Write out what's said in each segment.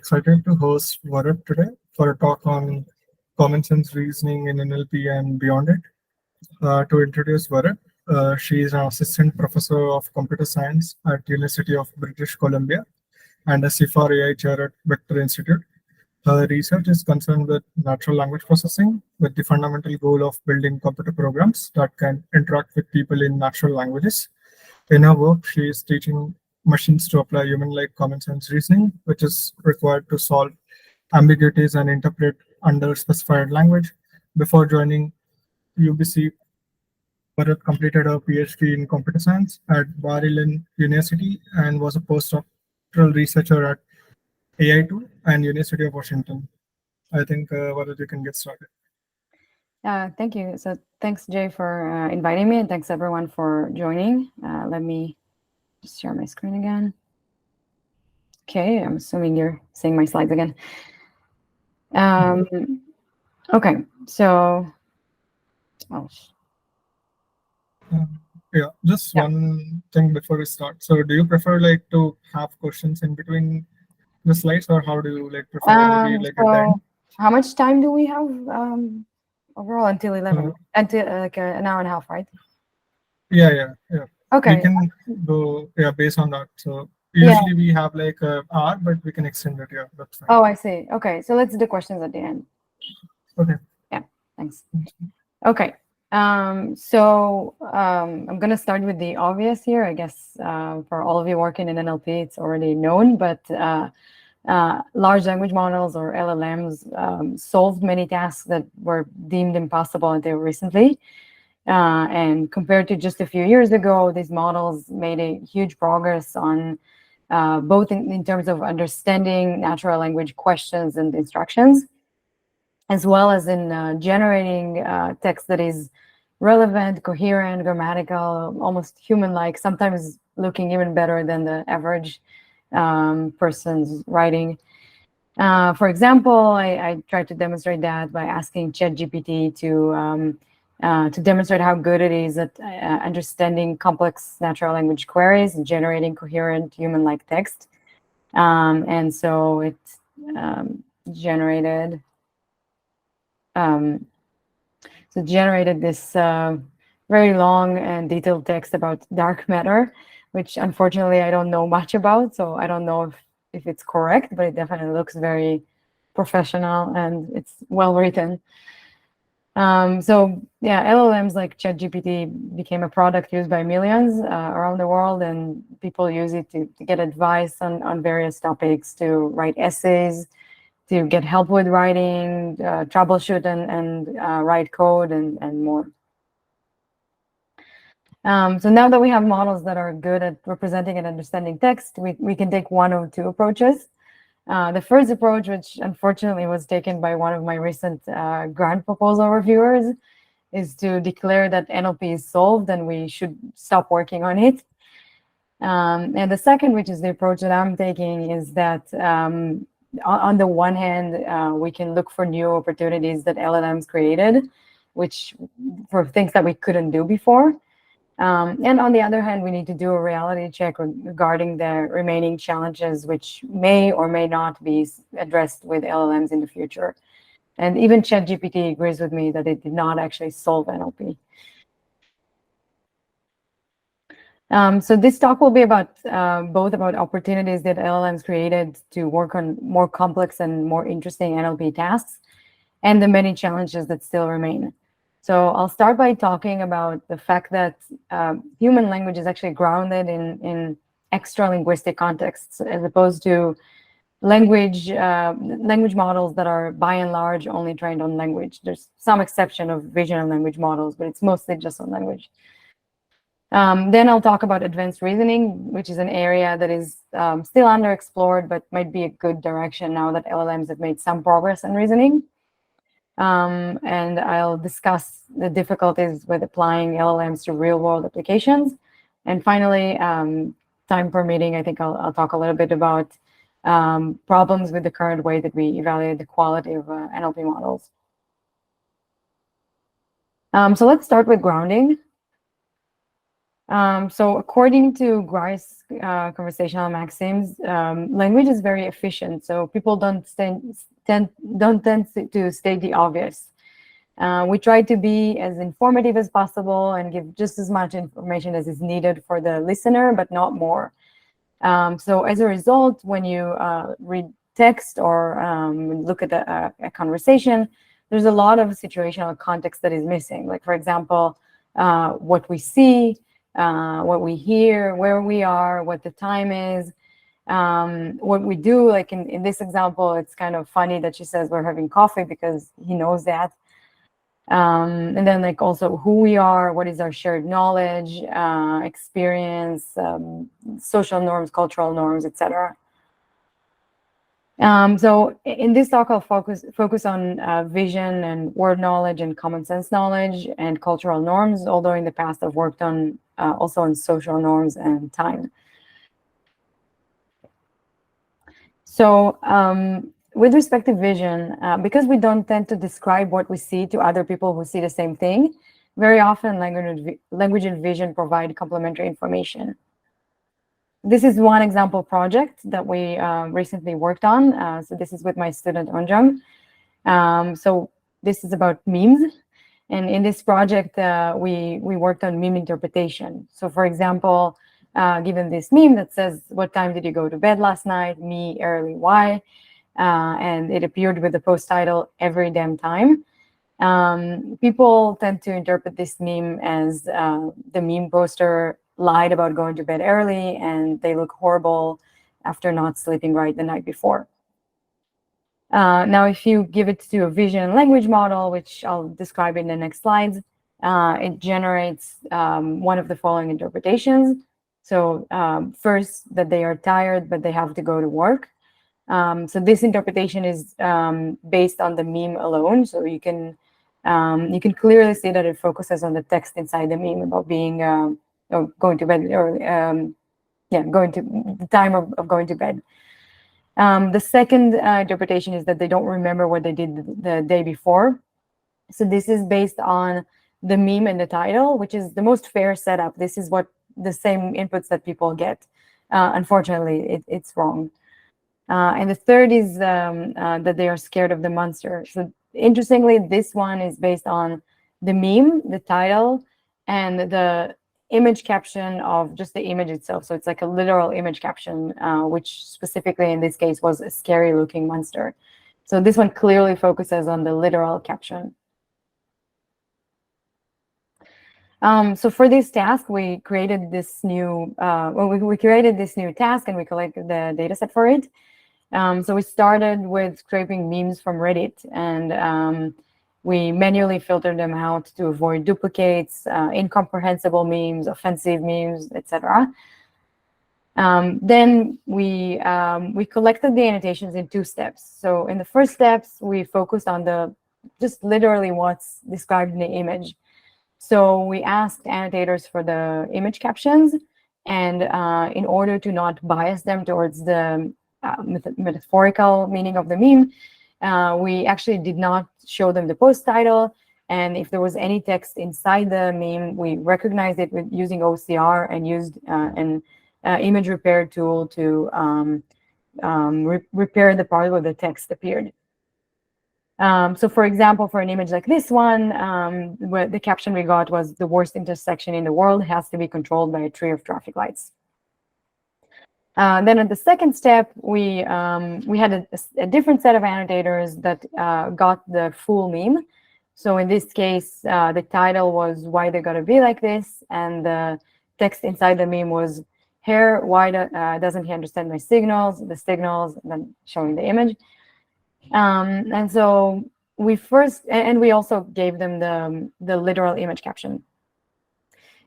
excited to host Varad today for a talk on common sense reasoning in NLP and beyond it. To introduce Varad, she is an assistant professor of computer science at University of British Columbia and a CIFAR AI Chair at Vector Institute. Her research is concerned with natural language processing, with the fundamental goal of building computer programs that can interact with people in natural languages. In her work, she is teaching machines to apply human-like common sense reasoning, which is required to solve ambiguities and interpret under-specified language. Before joining UBC, Bharat completed a PhD in computer science at Bar-Ilan University and was a postdoctoral researcher at AI2 and University of Washington. I think, Bharat, you can get started. Thank you. So thanks, Jay, for inviting me, and thanks everyone for joining. Let me just share my screen again. Okay, I'm assuming you're seeing my slides again. Okay, so just one thing before we start. So do you prefer to have questions in between the slides, or how do you prefer maybe at the end? How much time do we have overall until 11? Until an hour and a half, right? Yeah. Okay. We can go based on that. So usually we have an hour, but we can extend it. Yeah, that's fine. Oh, I see. Okay, so let's do questions at the end. Okay. Yeah, thanks. Okay. So I'm going to start with the obvious here. I guess for all of you working in NLP, it's already known, but large language models, or LLMs, solved many tasks that were deemed impossible until recently. And compared to just a few years ago, these models made a huge progress on both in terms of understanding natural language questions and instructions, as well as in generating text that is relevant, coherent, grammatical, almost human-like, sometimes looking even better than the average person's writing. For example, I tried to demonstrate that by asking ChatGPT to demonstrate how good it is at understanding complex natural language queries and generating coherent human-like text. And so it generated this very long and detailed text about dark matter, which unfortunately I don't know much about, so I don't know if it's correct, but it definitely looks very professional and it's well written. So yeah, LLMs like ChatGPT became a product used by millions around the world, and people use it to get advice on various topics, to write essays, to get help with writing, troubleshoot and write code, and more. So now that we have models that are good at representing and understanding text, we can take one of two approaches. The first approach, which unfortunately was taken by one of my recent grant proposal reviewers, is to declare that NLP is solved and we should stop working on it. And the second, which is the approach that I'm taking, is that on the one hand, we can look for new opportunities that LLMs created, which for things that we couldn't do before. And on the other hand, we need to do a reality check regarding the remaining challenges, which may or may not be addressed with LLMs in the future. And even ChatGPT agrees with me that it did not actually solve NLP. So this talk will be about both about opportunities that LLMs created to work on more complex and more interesting NLP tasks, and the many challenges that still remain. So I'll start by talking about the fact that human language is actually grounded in extra-linguistic contexts, as opposed to language models that are by and large only trained on language. There's some exception of vision and language models, but it's mostly just on language. Then I'll talk about advanced reasoning, which is an area that is still underexplored, but might be a good direction now that LLMs have made some progress in reasoning. And I'll discuss the difficulties with applying LLMs to real-world applications. And finally, time permitting, I think I'll talk a little bit about problems with the current way that we evaluate the quality of NLP models. So let's start with grounding. So according to Grice's conversational maxims, language is very efficient. So people don't tend to state the obvious. We try to be as informative as possible and give just as much information as is needed for the listener, but not more. So as a result, when you read text or look at a conversation, there's a lot of situational context that is missing. Like, for example, what we see, what we hear, where we are, what the time is, what we do. Like in this example, it's kind of funny that she says we're having coffee because he knows that. And then like also who we are, what is our shared knowledge, experience, social norms, cultural norms, etc. So in this talk, I'll focus on vision and word knowledge and common sense knowledge and cultural norms, although in the past I've worked on also on social norms and time. So with respect to vision, because we don't tend to describe what we see to other people who see the same thing, very often language and vision provide complementary information. This is one example project that we recently worked on. So this is with my student Onjam. So this is about memes. And in this project, we worked on meme interpretation. So for example, given this meme that says, what time did you go to bed last night? Me, early, why? And it appeared with the post title, every damn time. People tend to interpret this meme as the meme poster lied about going to bed early and they look horrible after not sleeping right the night before. Now, if you give it to a vision and language model, which I'll describe in the next slides, it generates one of the following interpretations. So first, that they are tired, but they have to go to work. So this interpretation is based on the meme alone. So you can clearly see that it focuses on the text inside the meme about being going to bed, or going to the time of going to bed. The second interpretation is that they don't remember what they did the day before. So this is based on the meme and the title, which is the most fair setup. This is what the same inputs that people get. Unfortunately, it's wrong. And the third is that they are scared of the monster. So interestingly, this one is based on the meme, the title, and the image caption of just the image itself. So it's like a literal image caption, which specifically in this case was a scary looking monster. So this one clearly focuses on the literal caption. So for this task, we created this new, we created this new task and we collected the data set for it. So we started with scraping memes from Reddit, and we manually filtered them out to avoid duplicates, incomprehensible memes, offensive memes, etc. Then we collected the annotations in 2 steps. So in the first steps, we focused on just literally what's described in the image. So we asked annotators for the image captions, and in order to not bias them towards the metaphorical meaning of the meme, we actually did not show them the post title. And if there was any text inside the meme, we recognized it with using OCR and used an image repair tool to repair the part where the text appeared. So for example, for an image like this one, where the caption we got was, the worst intersection in the world has to be controlled by a tree of traffic lights. Then at the second step, we had a different set of annotators that got the full meme. So in this case, the title was why they gotta be like this, and the text inside the meme was, Hair, why doesn't he understand my signals? The signals, and then showing the image. And so we also gave them the literal image caption.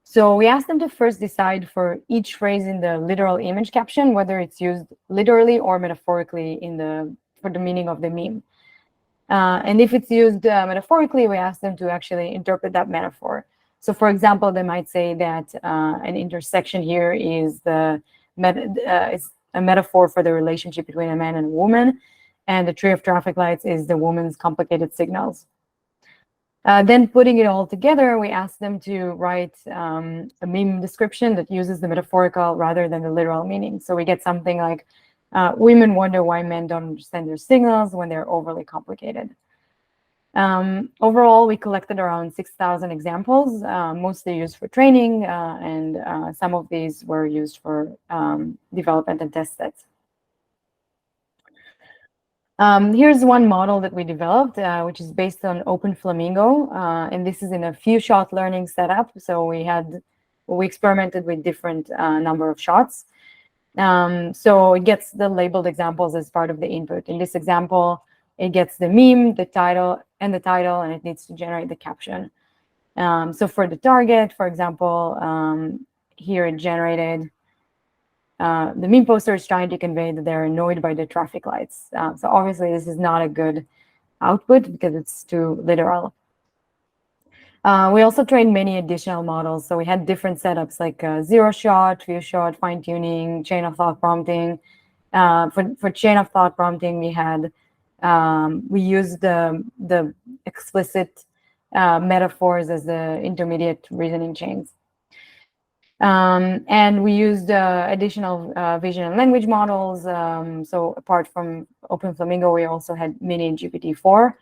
So we asked them to first decide for each phrase in the literal image caption whether it's used literally or metaphorically for the meaning of the meme. And if it's used metaphorically, we asked them to actually interpret that metaphor. So for example, they might say that an intersection here is it's a metaphor for the relationship between a man and a woman, and the tree of traffic lights is the woman's complicated signals. Then putting it all together, we asked them to write a meme description that uses the metaphorical rather than the literal meaning. So we get something like, women wonder why men don't understand their signals when they're overly complicated. Overall, we collected around 6,000 examples, mostly used for training, and some of these were used for development and test sets. Here's one model that we developed, which is based on Open Flamingo, and this is in a few shot learning setup. So we experimented with different number of shots. So it gets the labeled examples as part of the input. In this example, it gets the meme, the title, and it needs to generate the caption. So for the target, for example, here it generated the meme poster is trying to convey that they're annoyed by the traffic lights. So obviously this is not a good output because it's too literal. We also trained many additional models. So we had different setups like zero shot, few shot, fine tuning, chain of thought prompting. For chain of thought prompting, we used the explicit metaphors as the intermediate reasoning chains. And we used additional vision and language models. So apart from Open Flamingo, we also had Mini GPT-4.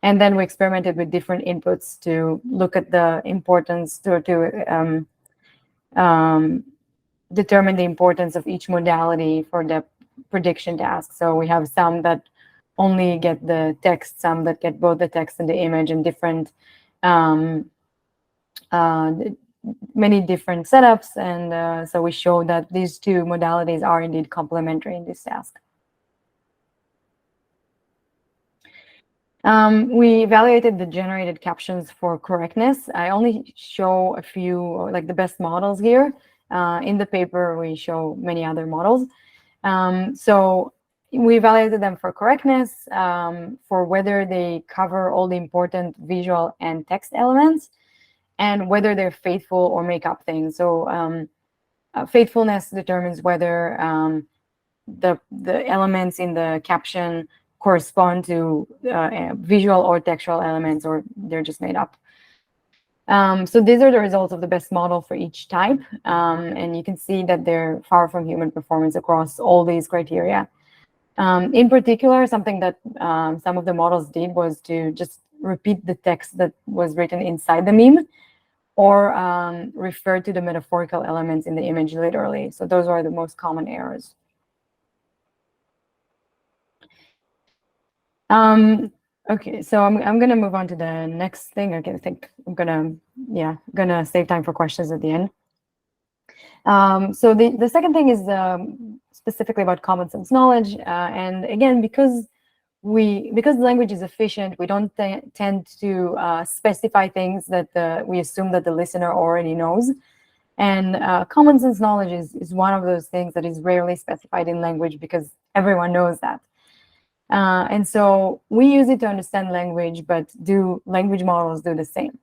And then we experimented with different inputs to look at the importance, to determine the importance of each modality for the prediction task. So we have some that only get the text, some that get both the text and the image, and different many different setups. And so we show that these two modalities are indeed complementary in this task. We evaluated the generated captions for correctness. I only show a few, like the best models here. In the paper, we show many other models. So we evaluated them for correctness, for whether they cover all the important visual and text elements, and whether they're faithful or make up things. So faithfulness determines whether the elements in the caption correspond to visual or textual elements, or they're just made up. So these are the results of the best model for each type. And you can see that they're far from human performance across all these criteria. In particular, something that some of the models did was to just repeat the text that was written inside the meme, or refer to the metaphorical elements in the image literally. So those are the most common errors. Okay, so I'm gonna move on to the next thing. Okay, I think I'm gonna save time for questions at the end. So the second thing is specifically about common sense knowledge, and again, because language is efficient, we don't tend to specify things that we assume that the listener already knows. And common sense knowledge is one of those things that is rarely specified in language because everyone knows that. And so we use it to understand language, but do language models do the same?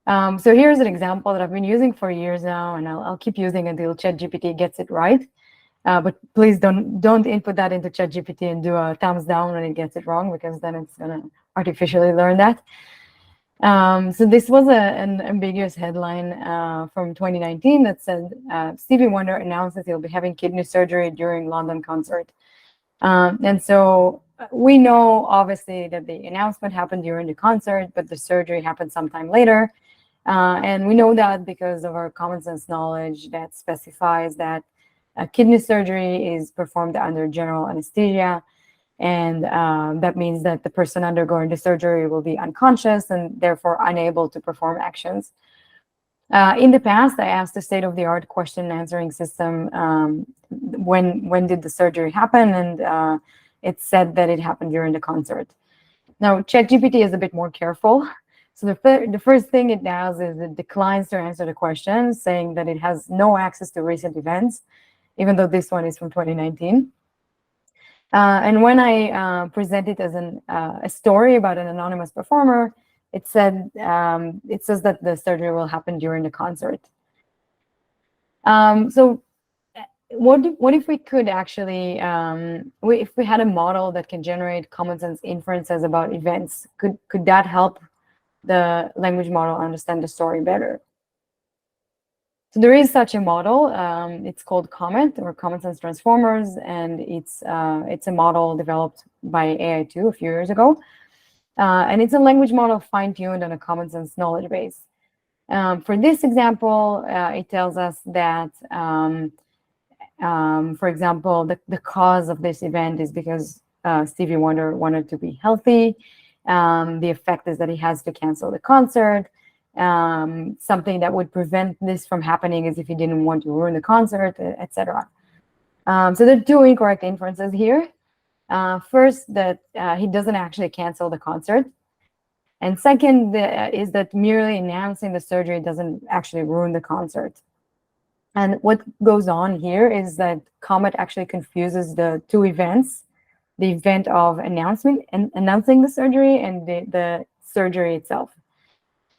So here's an example that I've been using for years now, and I'll keep using until ChatGPT gets it right. But please don't input that into ChatGPT and do a thumbs down when it gets it wrong, because then it's gonna artificially learn that. So this was an ambiguous headline from 2019 that said, Stevie Wonder announced that he'll be having kidney surgery during London concert. And so we know, obviously, that the announcement happened during the concert, but the surgery happened sometime later. And we know that because of our common sense knowledge that specifies that kidney surgery is performed under general anesthesia. And that means that the person undergoing the surgery will be unconscious and therefore unable to perform actions. In the past, I asked a state-of-the-art question answering system, when did the surgery happen? And it said that it happened during the concert. Now, ChatGPT is a bit more careful. So the first thing it does is it declines to answer the question, saying that it has no access to recent events, even though this one is from 2019. And when I present it as a story about an anonymous performer, it says that the surgery will happen during the concert. So what if we could actually, if we had a model that can generate common sense inferences about events, could that help the language model understand the story better. So there is such a model. It's called COMET, or Commonsense Transformers, and it's a model developed by AI2 a few years ago. And it's a language model fine-tuned on a Commonsense knowledge base. For this example, it tells us that, for example, the cause of this event is because Stevie Wonder wanted to be healthy. The effect is that he has to cancel the concert. Something that would prevent this from happening is if he didn't want to ruin the concert, etc. So there are two incorrect inferences here. First, that he doesn't actually cancel the concert. And second is that merely announcing the surgery doesn't actually ruin the concert. And what goes on here is that COMET actually confuses the two events, the event of announcing the surgery and the surgery itself.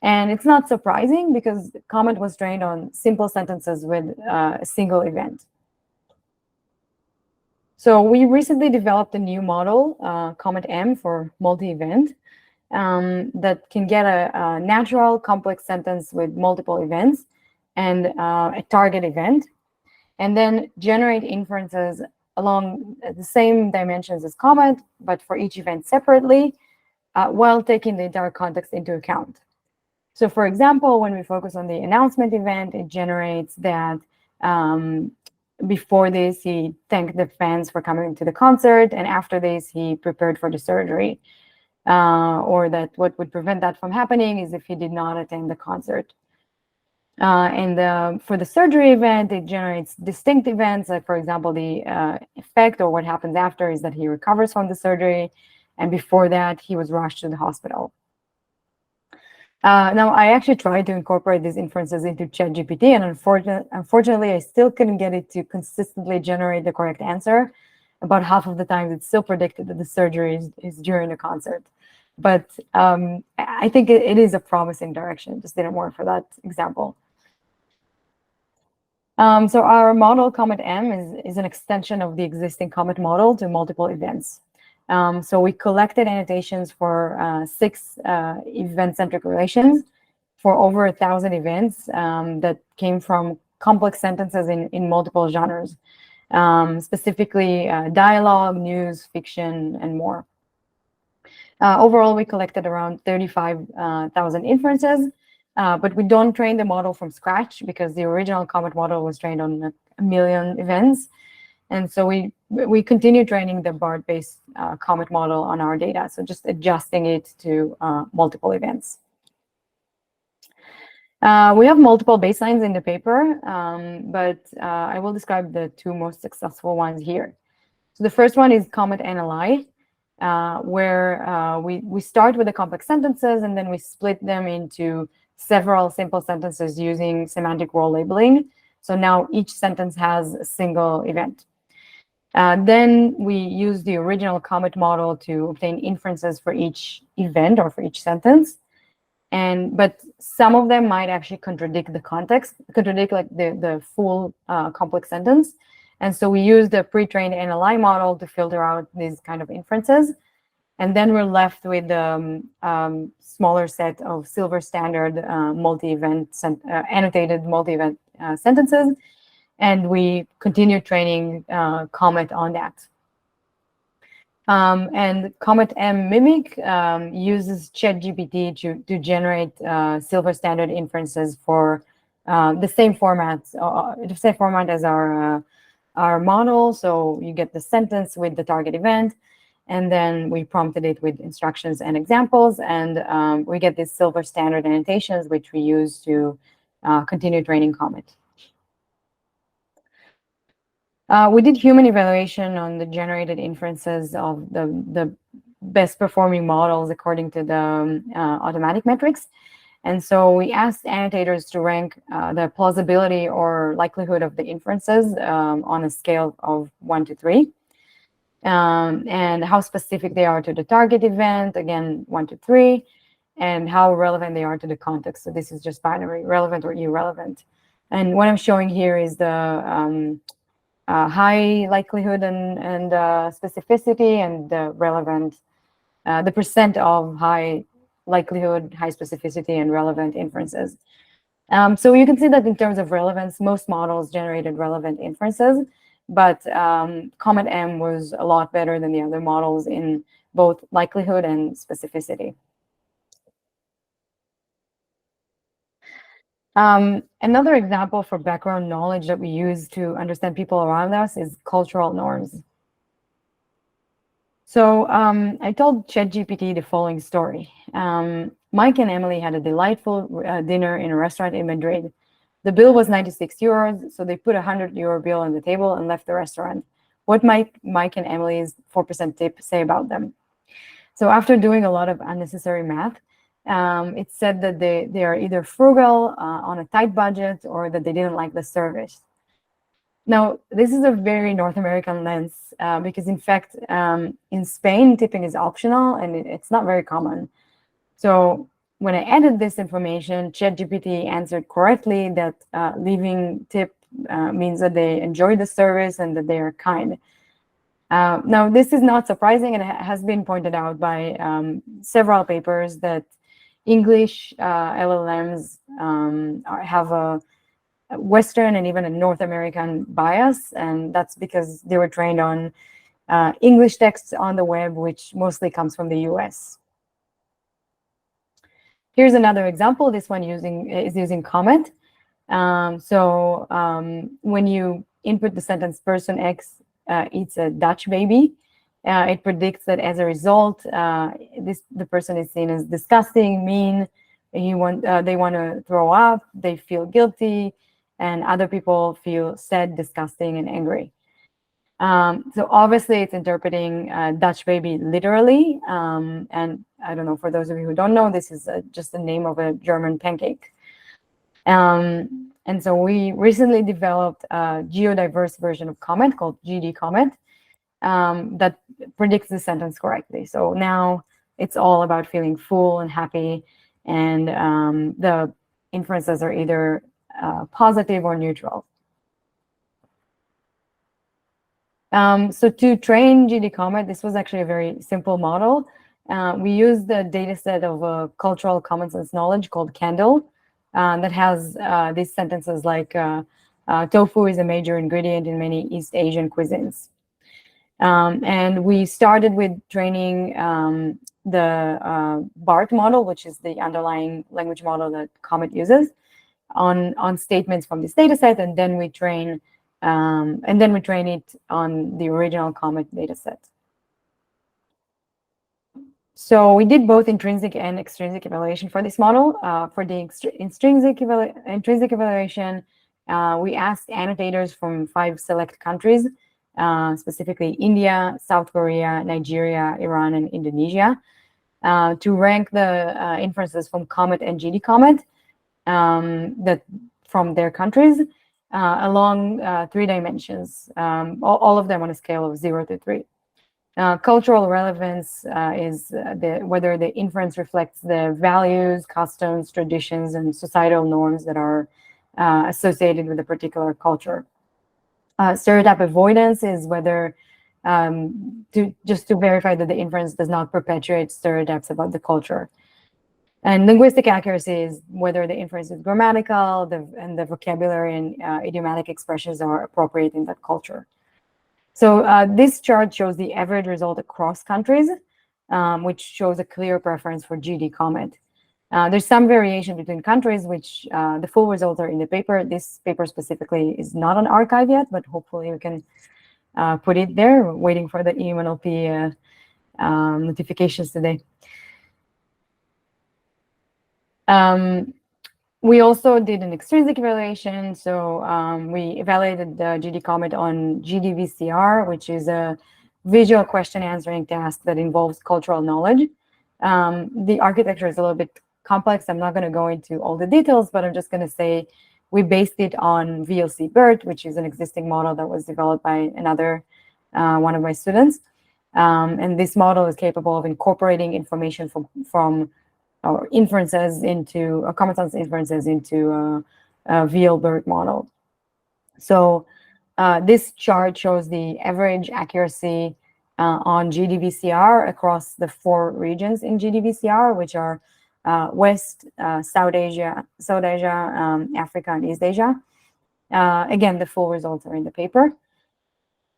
And it's not surprising because COMET was trained on simple sentences with a single event. So we recently developed a new model, COMET-M, for multi-event, that can get a natural complex sentence with multiple events and a target event, and then generate inferences along the same dimensions as COMET, but for each event separately, while taking the entire context into account. So for example, when we focus on the announcement event, it generates that before this, he thanked the fans for coming to the concert, and after this, he prepared for the surgery. Or that what would prevent that from happening is if he did not attend the concert. And for the surgery event, it generates distinct events, like, for example, the effect or what happens after is that he recovers from the surgery, and before that, he was rushed to the hospital. Now, I actually tried to incorporate these inferences into ChatGPT, and unfortunately, I still couldn't get it to consistently generate the correct answer. About half of the time, it still predicted that the surgery is during the concert. But I think it is a promising direction. It just didn't work for that example. So our model, COMET-M, is an extension of the existing COMET model to multiple events. So we collected annotations for 6 event-centric relations for over 1,000 events that came from complex sentences in multiple genres, specifically dialogue, news, fiction, and more. Overall, we collected around 35,000 inferences, but we don't train the model from scratch because the original COMET model was trained on 1 million events. And so we continue training the BART-based COMET model on our data, so just adjusting it to multiple events. We have multiple baselines in the paper, but I will describe the 2 most successful ones here. So the first one is COMET NLI, where we start with the complex sentences and then we split them into several simple sentences using semantic role labeling. So now each sentence has a single event. Then we use the original COMET model to obtain inferences for each event or for each sentence. But some of them might actually contradict the context, contradict like the full complex sentence. And so we use the pre-trained NLI model to filter out these kind of inferences. And then we're left with the smaller set of silver standard multi-event annotated multi-event sentences. And we continue training COMET on that. And COMET-M Mimic uses ChatGPT to generate silver standard inferences for the same format as our model. So you get the sentence with the target event, and then we prompted it with instructions and examples, and we get these silver standard annotations, which we use to continue training COMET. We did human evaluation on the generated inferences of the best performing models according to the automatic metrics. And so we asked annotators to rank the plausibility or likelihood of the inferences on a scale of 1 to 3. And how specific they are to the target event, again, 1 to 3, and how relevant they are to the context. So this is just binary, relevant or irrelevant. And what I'm showing here is the high likelihood and specificity, and the relevant, the percent of high likelihood, high specificity, and relevant inferences. So you can see that in terms of relevance, most models generated relevant inferences, but Comet M was a lot better than the other models in both likelihood and specificity. Another example for background knowledge that we use to understand people around us is cultural norms. So I told ChatGPT the following story. Mike and Emily had a delightful dinner in a restaurant in Madrid. The bill was 96 euros, so they put a 100 euro bill on the table and left the restaurant. What might Mike and Emily's 4% tip say about them? So after doing a lot of unnecessary math, it said that they are either frugal, on a tight budget, or that they didn't like the service. Now, this is a very North American lens because, in fact, in Spain, tipping is optional and it's not very common. So when I added this information, ChatGPT answered correctly that leaving tip means that they enjoy the service and that they are kind. Now, this is not surprising, and it has been pointed out by several papers that English LLMs have a Western and even a North American bias, and that's because they were trained on English texts on the web, which mostly comes from the US. Here's another example. This one is using Comet. When you input the sentence "person X eats a Dutch baby," it predicts that as a result, the person is seen as disgusting, mean. They want to throw up. They feel guilty, and other people feel sad, disgusting, and angry. So obviously, it's interpreting Dutch baby literally. And I don't know, for those of you who don't know, this is just the name of a German pancake. And so we recently developed a geodiverse version of Comet called GD Comet that predicts the sentence correctly. So now it's all about feeling full and happy, and the inferences are either positive or neutral. So to train GD Comet, this was actually a very simple model. We used the data set of a cultural common sense knowledge called Candle that has these sentences like tofu is a major ingredient in many East Asian cuisines. And we started with training the BART model, which is the underlying language model that Comet uses, on statements from this data set, and then we train it on the original Comet data set. So we did both intrinsic and extrinsic evaluation for this model. For the intrinsic evaluation, we asked annotators from 5 select countries, specifically India, South Korea, Nigeria, Iran, and Indonesia, to rank the inferences from Comet and GD Comet from their countries along 3 dimensions, all of them on a scale of 0 to 3. Cultural relevance is whether the inference reflects the values, customs, traditions, and societal norms that are associated with a particular culture. Stereotype avoidance is whether just to verify that the inference does not perpetuate stereotypes about the culture. And linguistic accuracy is whether the inference is grammatical and the vocabulary and idiomatic expressions are appropriate in that culture. So this chart shows the average result across countries, which shows a clear preference for GD Comet. There's some variation between countries, which the full results are in the paper. This paper specifically is not on arXiv yet, but hopefully we can put it there. We're waiting for the EMNLP notifications today. We also did an extrinsic evaluation. So we evaluated the GD Comet on GDVCR, which is a visual question answering task that involves cultural knowledge. The architecture is a little bit complex. I'm not going to go into all the details, but I'm just going to say we based it on VLC BERT, which is an existing model that was developed by another one of my students. And this model is capable of incorporating information from or inferences into Commonsense inferences into a VL-BERT model. So this chart shows the average accuracy on GDVCR across the 4 regions in GDVCR, which are West, South Asia, Africa, and East Asia. Again, the full results are in the paper.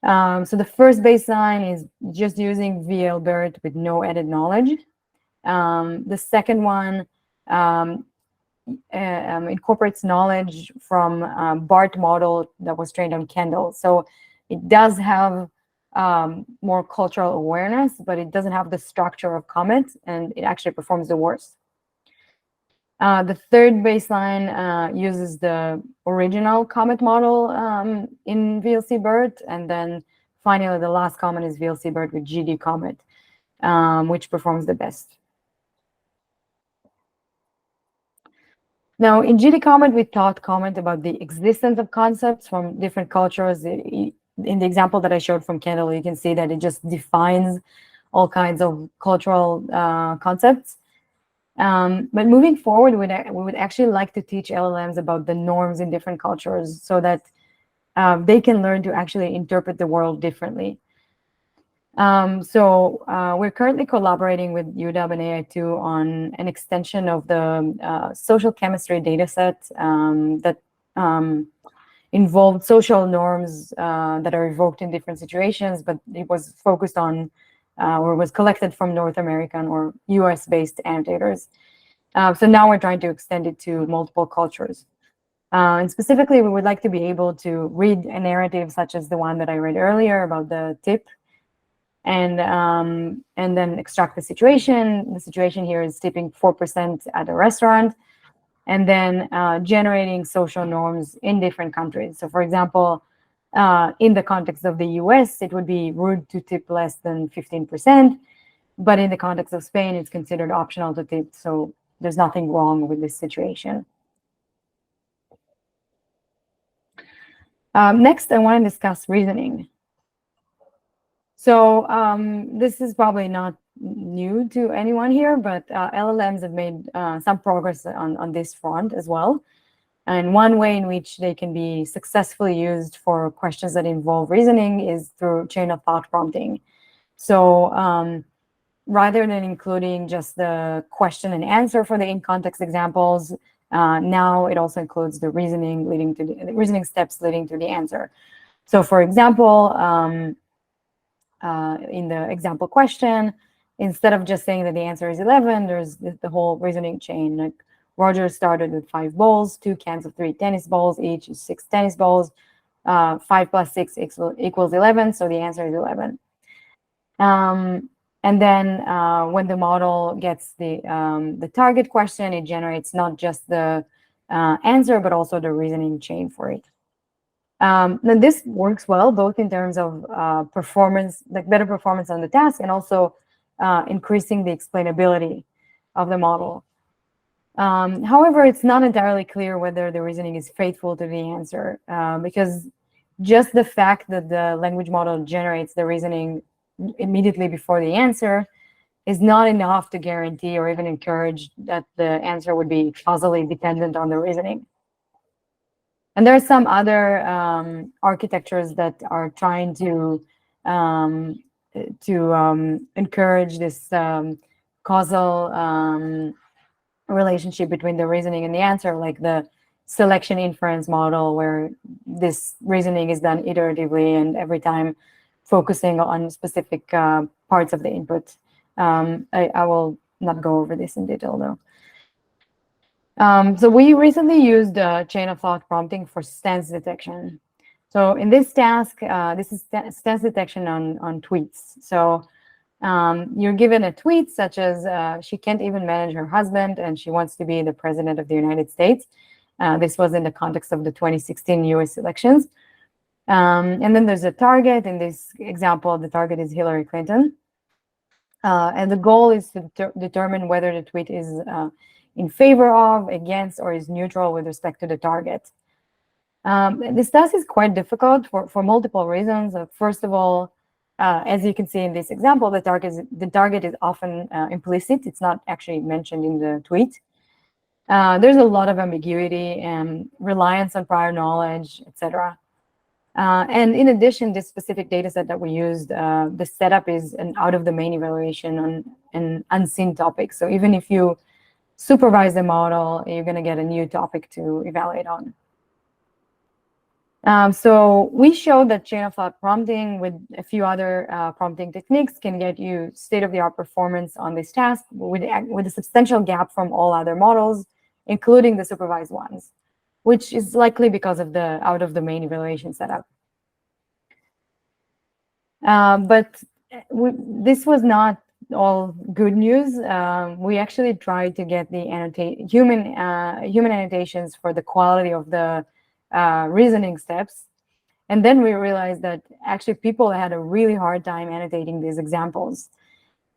So the first baseline is just using VL-BERT with no added knowledge. The second one incorporates knowledge from BART model that was trained on Kendall. So it does have more cultural awareness, but it doesn't have the structure of Comet, and it actually performs the worst. The third baseline uses the original Comet model in VLC-BERT, and then finally the last common is VLC-BERT with GD Comet, which performs the best. Now, in GD Comet, we taught Comet about the existence of concepts from different cultures. In the example that I showed from Kendall, you can see that it just defines all kinds of cultural concepts. But moving forward, we would actually like to teach LLMs about the norms in different cultures so that they can learn to actually interpret the world differently. So we're currently collaborating with UW and AI2 on an extension of the social chemistry dataset that involved social norms that are evoked in different situations, but it was focused on or was collected from North American or US-based annotators. So now we're trying to extend it to multiple cultures. And specifically, we would like to be able to read a narrative such as the one that I read earlier about the tip, and then extract the situation. The situation here is tipping 4% at a restaurant, and then generating social norms in different countries. So for example, in the context of the US, it would be rude to tip less than 15%, but in the context of Spain, it's considered optional to tip, so there's nothing wrong with this situation. Next, I want to discuss reasoning. So this is probably not new to anyone here, but LLMs have made some progress on this front as well. And one way in which they can be successfully used for questions that involve reasoning is through chain of thought prompting. So rather than including just the question and answer for the in-context examples, now it also includes the reasoning leading to the reasoning steps leading to the answer. So for example, in the example question, instead of just saying that the answer is 11, there's the whole reasoning chain. Like Roger started with 5 balls, 2 cans of 3 tennis balls, each is 6 tennis balls. 5 plus 6 equals 11, so the answer is 11. And then when the model gets the target question, it generates not just the answer, but also the reasoning chain for it. Now this works well, both in terms of performance, like better performance on the task, and also increasing the explainability of the model. However, it's not entirely clear whether the reasoning is faithful to the answer, because just the fact that the language model generates the reasoning immediately before the answer is not enough to guarantee or even encourage that the answer would be causally dependent on the reasoning. And there are some other architectures that are trying to encourage this causal relationship between the reasoning and the answer, like the selection inference model, where this reasoning is done iteratively and every time focusing on specific parts of the input. I will not go over this in detail though. So we recently used chain of thought prompting for stance detection. So in this task, this is stance detection on tweets. So you're given a tweet such as she can't even manage her husband and she wants to be the president of the United States. This was in the context of the 2016 US elections. And then there's a target. In this example, the target is Hillary Clinton. And the goal is to determine whether the tweet is in favor of, against, or is neutral with respect to the target. This task is quite difficult for multiple reasons. First of all, as you can see in this example, the target is often implicit. It's not actually mentioned in the tweet. There's a lot of ambiguity and reliance on prior knowledge, etc. And in addition, this specific data set that we used, the setup is an out-of-domain evaluation on an unseen topic. So even if you supervise the model, you're going to get a new topic to evaluate on. So we showed that chain of thought prompting with a few other prompting techniques can get you state-of-the-art performance on this task with a substantial gap from all other models, including the supervised ones, which is likely because of the out-of-domain evaluation setup. But this was not all good news. We actually tried to get the human annotations for the quality of the reasoning steps. And then we realized that actually people had a really hard time annotating these examples.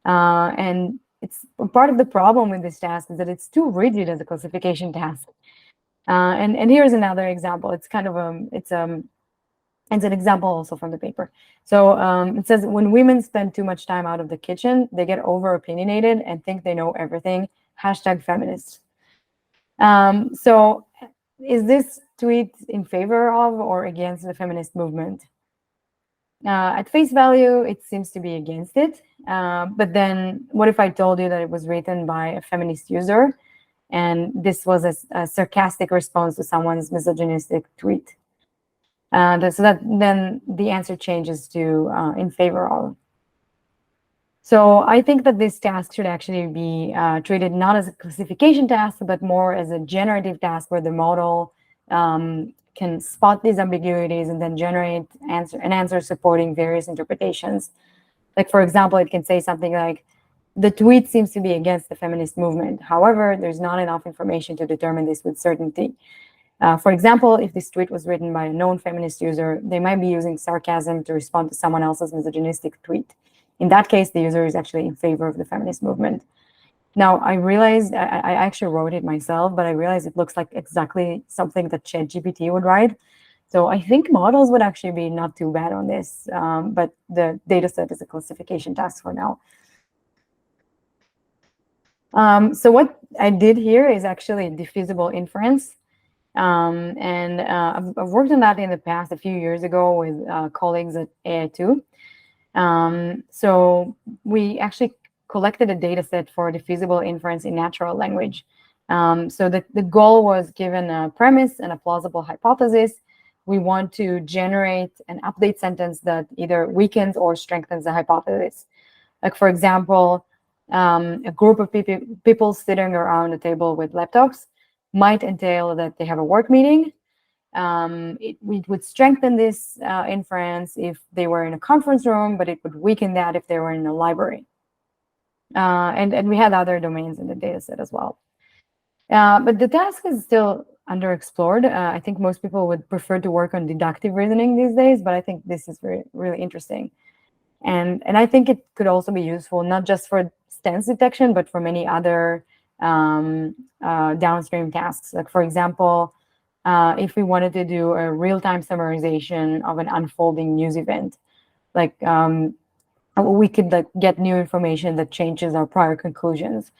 And it's part of the problem with this task is that it's too rigid as a classification task. And here's another example. It's kind of it's an example also from the paper. So it says, when women spend too much time out of the kitchen, they get over opinionated and think they know everything. #feminist. So is this tweet in favor of or against the feminist movement? At face value, it seems to be against it. But then what if I told you that it was written by a feminist user and this was a sarcastic response to someone's misogynistic tweet? So that then the answer changes to in favor of. So I think that this task should actually be treated not as a classification task, but more as a generative task where the model can spot these ambiguities and then generate an answer supporting various interpretations. Like, for example, it can say something like, the tweet seems to be against the feminist movement. However, there's not enough information to determine this with certainty. For example, if this tweet was written by a known feminist user, they might be using sarcasm to respond to someone else's misogynistic tweet. In that case, the user is actually in favor of the feminist movement. Now, I realized, I actually wrote it myself, but I realized it looks like exactly something that ChatGPT would write. So I think models would actually be not too bad on this, but the data set is a classification task for now. So what I did here is actually diffusible inference. And I've worked on that in the past a few years ago with colleagues at AI2. So we actually collected a data set for diffusible inference in natural language. So the goal was, given a premise and a plausible hypothesis, we want to generate an update sentence that either weakens or strengthens the hypothesis. Like, for example, a group of people sitting around a table with laptops might entail that they have a work meeting. It would strengthen this inference if they were in a conference room, but it would weaken that if they were in a library. And we had other domains in the data set as well. But the task is still underexplored. I think most people would prefer to work on deductive reasoning these days, but I think this is really interesting. And I think it could also be useful, not just for stance detection, but for many other downstream tasks. Like, for example, if we wanted to do a real-time summarization of an unfolding news event, like we could get new information that changes our prior conclusions.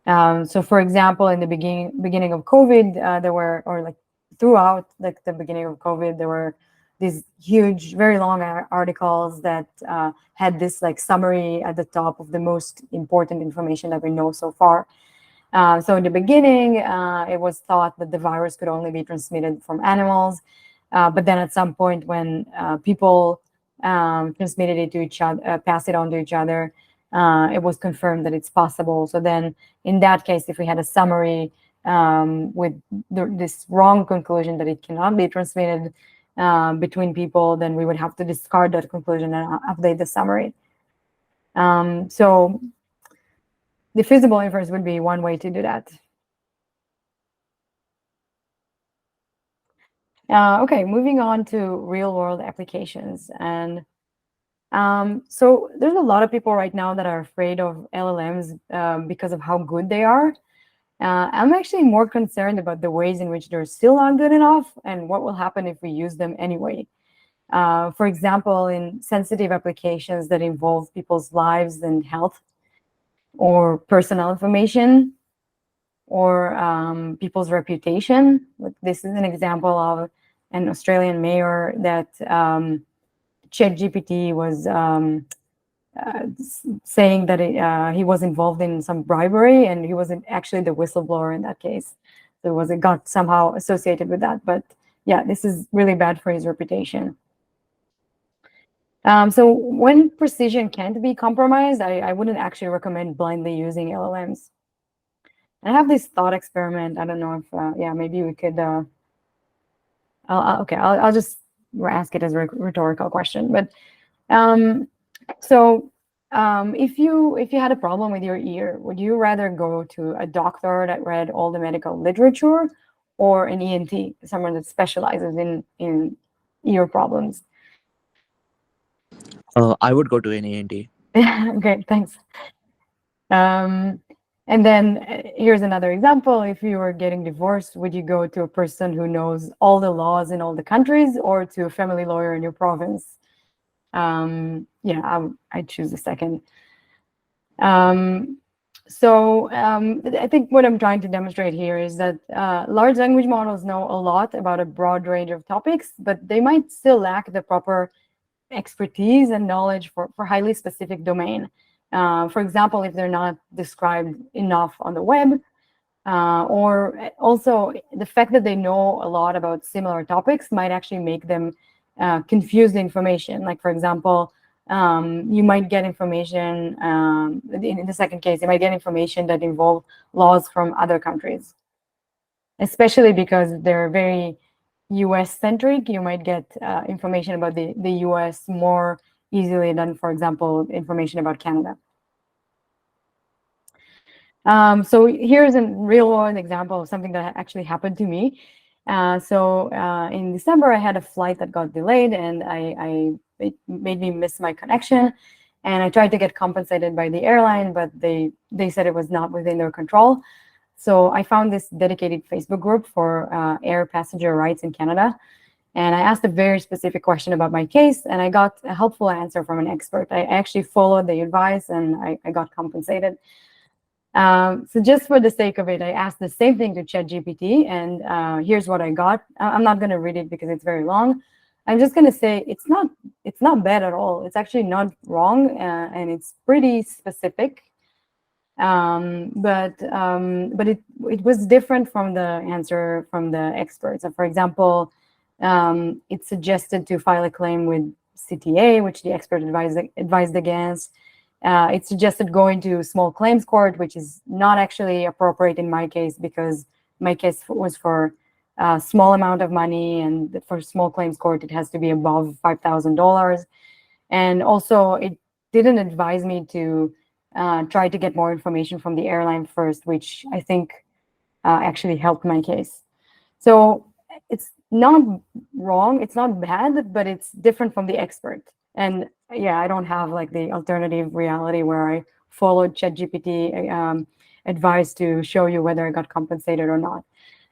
So, for example, in the beginning of COVID, there were, or like throughout like the beginning of COVID, there were these huge, very long articles that had this like summary at the top of the most important information that we know so far. So in the beginning, it was thought that the virus could only be transmitted from animals. But then at some point when people transmitted it to each other, passed it on to each other, it was confirmed that it's possible. So then in that case, if we had a summary with this wrong conclusion that it cannot be transmitted between people, then we would have to discard that conclusion and update the summary. So diffusible inference would be one way to do that. Okay, moving on to real-world applications. And so there's a lot of people right now that are afraid of LLMs because of how good they are. I'm actually more concerned about the ways in which they're still not good enough and what will happen if we use them anyway. For example, in sensitive applications that involve people's lives and health, or personal information, or people's reputation. This is an example of an Australian mayor that ChatGPT was saying that he was involved in some bribery, and he wasn't actually the whistleblower in that case. So it got somehow associated with that. But yeah, this is really bad for his reputation. So when precision can't be compromised, I wouldn't actually recommend blindly using LLMs. I have this thought experiment. I don't know if, yeah, maybe we could, I'll just ask it as a rhetorical question. But if you had a problem with your ear, would you rather go to a doctor that read all the medical literature, or an ENT, someone that specializes in ear problems? I would go to an ENT. Okay, thanks. And then here's another example. If you were getting divorced, would you go to a person who knows all the laws in all the countries, or to a family lawyer in your province? Yeah, I'd choose the second. I think what I'm trying to demonstrate here is that large language models know a lot about a broad range of topics, but they might still lack the proper expertise and knowledge for highly specific domain. For example, if they're not described enough on the web, or also the fact that they know a lot about similar topics might actually make them confuse the information. Like, for example, you might get information, in the second case, you might get information that involve laws from other countries, especially because they're very US-centric. You might get information about the US more easily than, for example, information about Canada. So here's a real-world example of something that actually happened to me. In December, I had a flight that got delayed, and it made me miss my connection. And I tried to get compensated by the airline, but they said it was not within their control. So I found this dedicated Facebook group for air passenger rights in Canada. And I asked a very specific question about my case, and I got a helpful answer from an expert. I actually followed the advice, and I got compensated. So just for the sake of it, I asked the same thing to ChatGPT, and here's what I got. I'm not going to read it because it's very long. I'm just going to say it's not bad at all. It's actually not wrong, and it's pretty specific. But it was different from the answer from the experts. So for example, it suggested to file a claim with CTA, which the expert advised against. It suggested going to small claims court, which is not actually appropriate in my case, because my case was for a small amount of money, and for small claims court, it has to be above $5,000. And also, it didn't advise me to try to get more information from the airline first, which I think actually helped my case. So it's not wrong, it's not bad, but it's different from the expert. And yeah, I don't have like the alternative reality where I followed ChatGPT advice to show you whether I got compensated or not.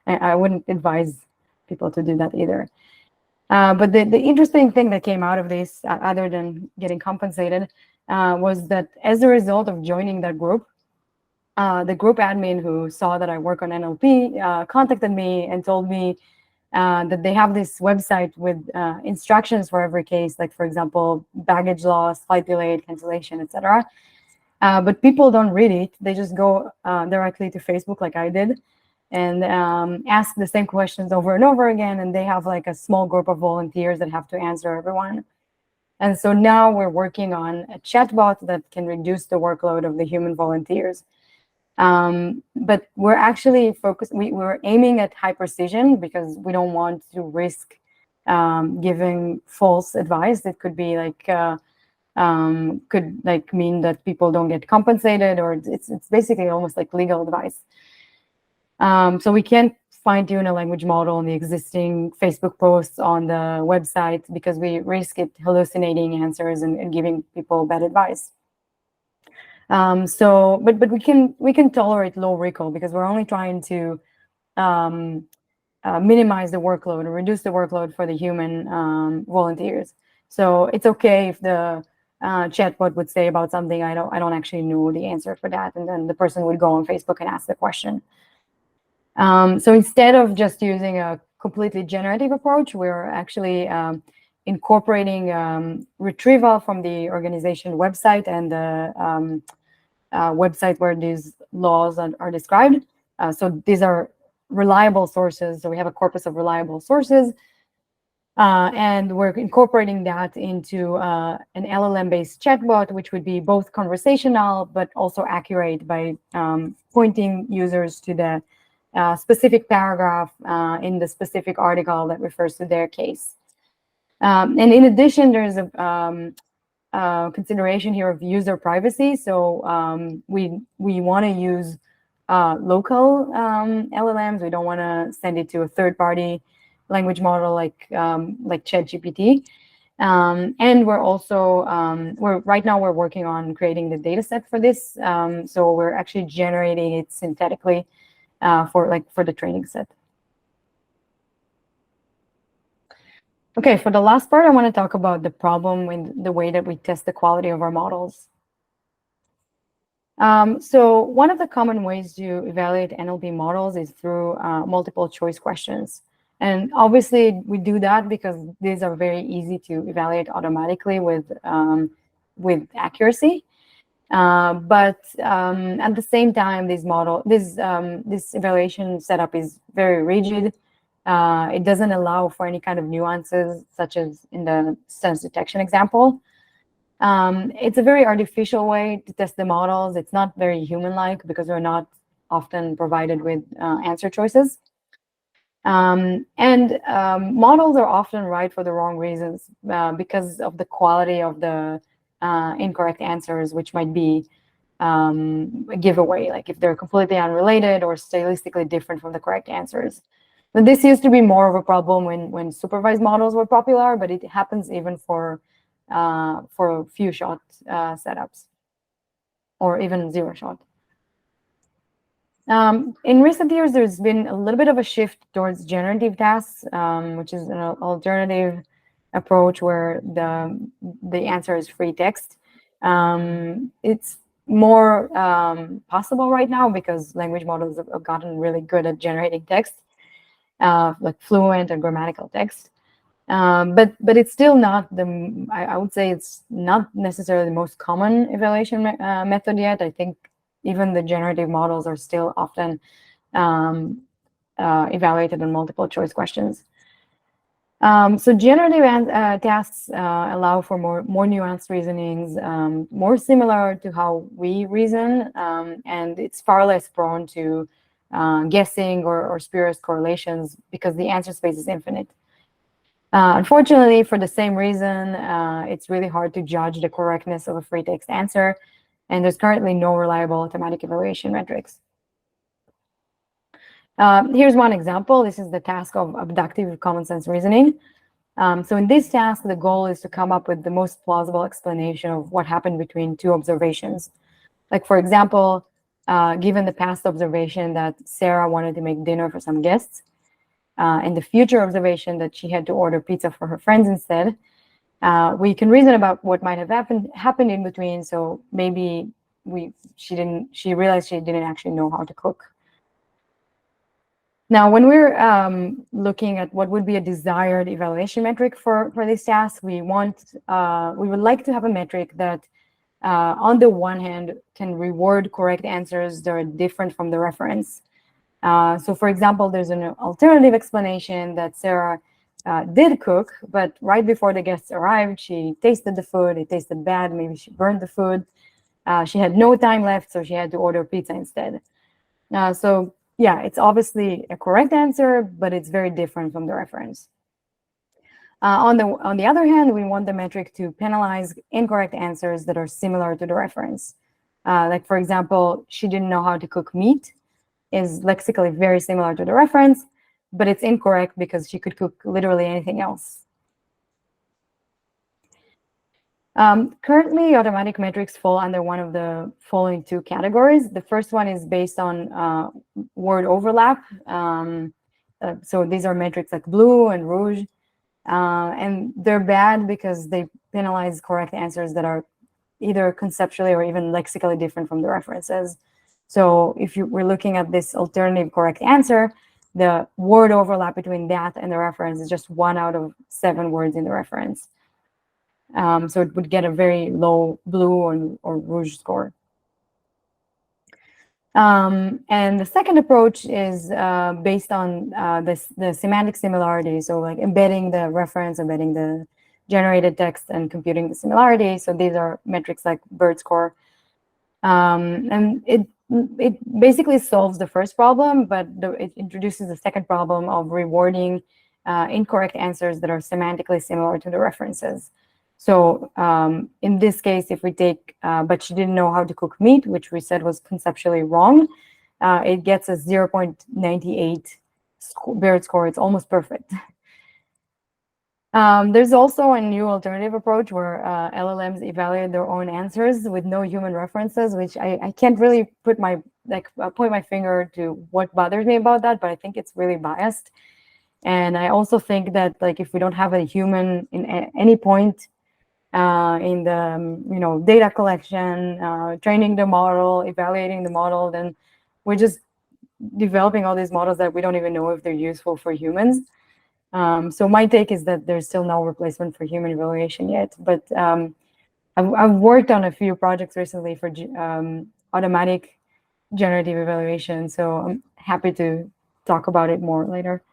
I wouldn't advise people to do that either. But the interesting thing that came out of this, other than getting compensated, was that as a result of joining that group, the group admin who saw that I work on NLP contacted me and told me that they have this website with instructions for every case, like, for example, baggage loss, flight delayed, cancellation, etc. But people don't read it. They just go directly to Facebook like I did, and ask the same questions over and over again. And they have like a small group of volunteers that have to answer everyone. And so now we're working on a chatbot that can reduce the workload of the human volunteers. But we're actually focused, we're aiming at high precision because we don't want to risk giving false advice that could be like, could like mean that people don't get compensated, or it's basically almost like legal advice. So we can't fine-tune a language model on the existing Facebook posts on the website because we risk it hallucinating answers and giving people bad advice. But we can tolerate low recall because we're only trying to minimize the workload and reduce the workload for the human volunteers. So it's okay if the chatbot would say about something I don't actually know the answer for that, and then the person would go on Facebook and ask the question. So instead of just using a completely generative approach, we're actually incorporating retrieval from the organization website and the website where these laws are described. So these are reliable sources. So we have a corpus of reliable sources, and we're incorporating that into an LLM-based chatbot, which would be both conversational but also accurate by pointing users to the specific paragraph in the specific article that refers to their case. And in addition, there's a consideration here of user privacy. So we want to use local LLMs. We don't want to send it to a third-party language model like ChatGPT. And we're also right now we're working on creating the data set for this. So we're actually generating it synthetically for the training set. Okay, for the last part, I want to talk about the problem with the way that we test the quality of our models. So one of the common ways to evaluate NLP models is through multiple choice questions. And obviously, we do that because these are very easy to evaluate automatically with accuracy. But at the same time, this evaluation setup is very rigid. It doesn't allow for any kind of nuances, such as in the sense detection example. It's a very artificial way to test the models. It's not very human-like because we're not often provided with answer choices. And models are often right for the wrong reasons because of the quality of the incorrect answers, which might be a giveaway, like if they're completely unrelated or stylistically different from the correct answers. But this used to be more of a problem when supervised models were popular, but it happens even for few shot setups or even zero shot. In recent years, there's been a little bit of a shift towards generative tasks, which is an alternative approach where the answer is free text. It's more possible right now because language models have gotten really good at generating text, like fluent and grammatical text. But it's still not I would say it's not necessarily the most common evaluation method yet. I think even the generative models are still often evaluated in multiple choice questions. So generative tasks allow for more nuanced reasonings, more similar to how we reason, and it's far less prone to guessing or spurious correlations because the answer space is infinite. Unfortunately, for the same reason, it's really hard to judge the correctness of a free text answer, and there's currently no reliable automatic evaluation metrics. Here's one example. This is the task of abductive common sense reasoning. So in this task, the goal is to come up with the most plausible explanation of what happened between two observations. Like, for example, given the past observation that Sarah wanted to make dinner for some guests, and the future observation that she had to order pizza for her friends instead, we can reason about what might have happened in between. So maybe she realized she didn't actually know how to cook. Now, when we're looking at what would be a desired evaluation metric for this task, we would like to have a metric that, on the one hand, can reward correct answers that are different from the reference. So, for example, there's an alternative explanation that Sarah did cook, but right before the guests arrived, she tasted the food. It tasted bad. Maybe she burned the food. She had no time left, so she had to order pizza instead. So, yeah, it's obviously a correct answer, but it's very different from the reference. On the other hand, we want the metric to penalize incorrect answers that are similar to the reference. Like, for example, she didn't know how to cook meat is lexically very similar to the reference, but it's incorrect because she could cook literally anything else. Currently, automatic metrics fall under one of the following two categories. The first one is based on word overlap. So these are metrics like blue and rouge, and they're bad because they penalize correct answers that are either conceptually or even lexically different from the references. So if we're looking at this alternative correct answer, the word overlap between that and the reference is just 1 out of 7 words in the reference. So it would get a very low blue or rouge score. And the second approach is based on the semantic similarity. So like embedding the reference, embedding the generated text, and computing the similarity. So these are metrics like BERT score. And it basically solves the first problem, but it introduces the second problem of rewarding incorrect answers that are semantically similar to the references. So in this case, if we take, but she didn't know how to cook meat, which we said was conceptually wrong, it gets a 0.98 BERT score. It's almost perfect. There's also a new alternative approach where LLMs evaluate their own answers with no human references, which I can't really put my point my finger to what bothers me about that, but I think it's really biased. And I also think that like if we don't have a human in any point in the data collection, training the model, evaluating the model, then we're just developing all these models that we don't even know if they're useful for humans. So my take is that there's still no replacement for human evaluation yet, but I've worked on a few projects recently for automatic generative evaluation, so I'm happy to talk about it more later.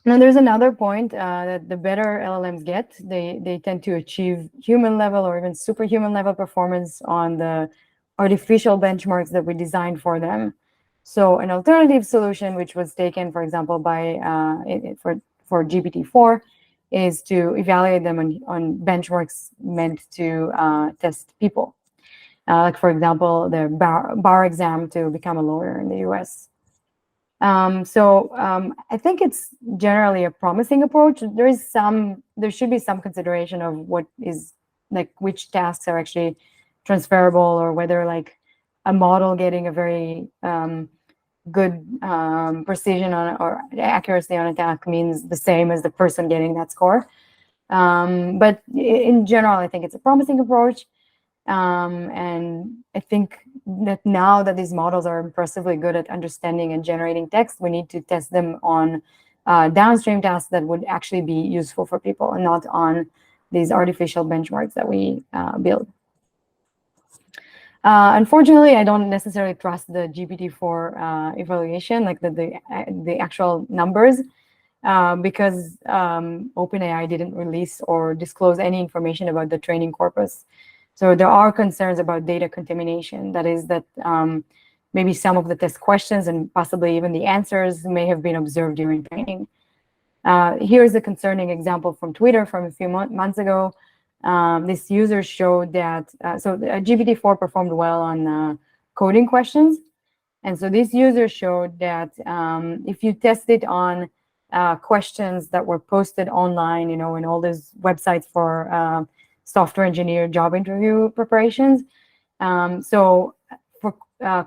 Now there's another point that the better LLMs get, they tend to achieve human level or even superhuman level performance on the artificial benchmarks that we designed for them. So an alternative solution, which was taken, for example, by for GPT-4, is to evaluate them on benchmarks meant to test people. Like, for example, the bar exam to become a lawyer in the US. I think it's generally a promising approach. There should be some consideration of what is like which tasks are actually transferable, or whether like a model getting a very good precision on or accuracy on a task means the same as the person getting that score. But in general, I think it's a promising approach. And I think that now that these models are impressively good at understanding and generating text, we need to test them on downstream tasks that would actually be useful for people and not on these artificial benchmarks that we build. Unfortunately, I don't necessarily trust the GPT-4 evaluation, like the actual numbers, because OpenAI didn't release or disclose any information about the training corpus. So there are concerns about data contamination. That is that maybe some of the test questions and possibly even the answers may have been observed during training. Here's a concerning example from Twitter from a few months ago. This user showed that, GPT-4 performed well on coding questions. And so this user showed that if you test it on questions that were posted online, in all these websites for software engineer job interview preparations. So for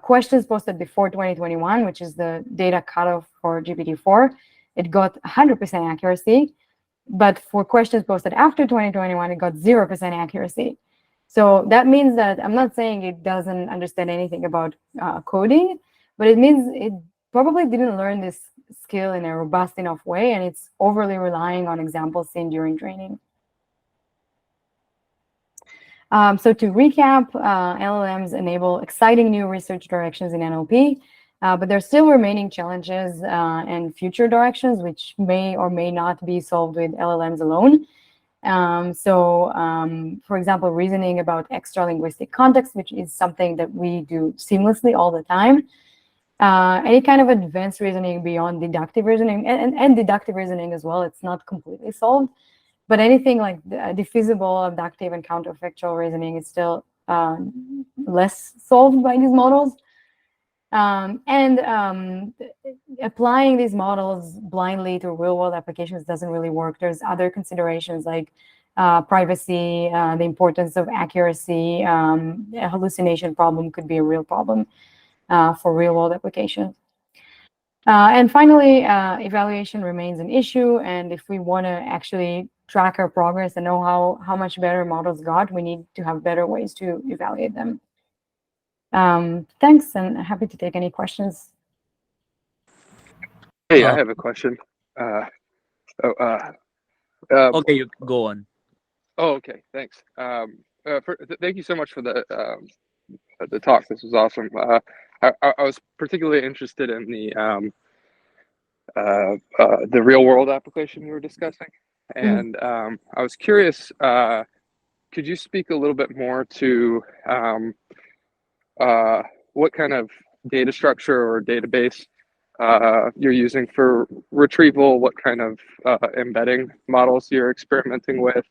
questions posted before 2021, which is the data cutoff for GPT-4, it got 100% accuracy. But for questions posted after 2021, it got 0% accuracy. So that means that I'm not saying it doesn't understand anything about coding, but it means it probably didn't learn this skill in a robust enough way, and it's overly relying on examples seen during training. So to recap, LLMs enable exciting new research directions in NLP, but there are still remaining challenges and future directions which may or may not be solved with LLMs alone. For example, reasoning about extra linguistic context, which is something that we do seamlessly all the time. Any kind of advanced reasoning beyond deductive reasoning and deductive reasoning as well, it's not completely solved. But anything like defeasible, abductive, and counterfactual reasoning is still less solved by these models. Applying these models blindly to real-world applications doesn't really work. There's other considerations like privacy, the importance of accuracy. A hallucination problem could be a real problem for real-world applications. And finally, evaluation remains an issue. And if we want to actually track our progress and know how much better models got, we need to have better ways to evaluate them. Thanks, and happy to take any questions. Hey, I have a question. Okay, you go on. Oh, okay. Thanks. Thank you so much for the talk. This was awesome. I was particularly interested in the real world application you were discussing, and I was curious. Could you speak a little bit more to what kind of data structure or database you're using for retrieval? What kind of embedding models you're experimenting with?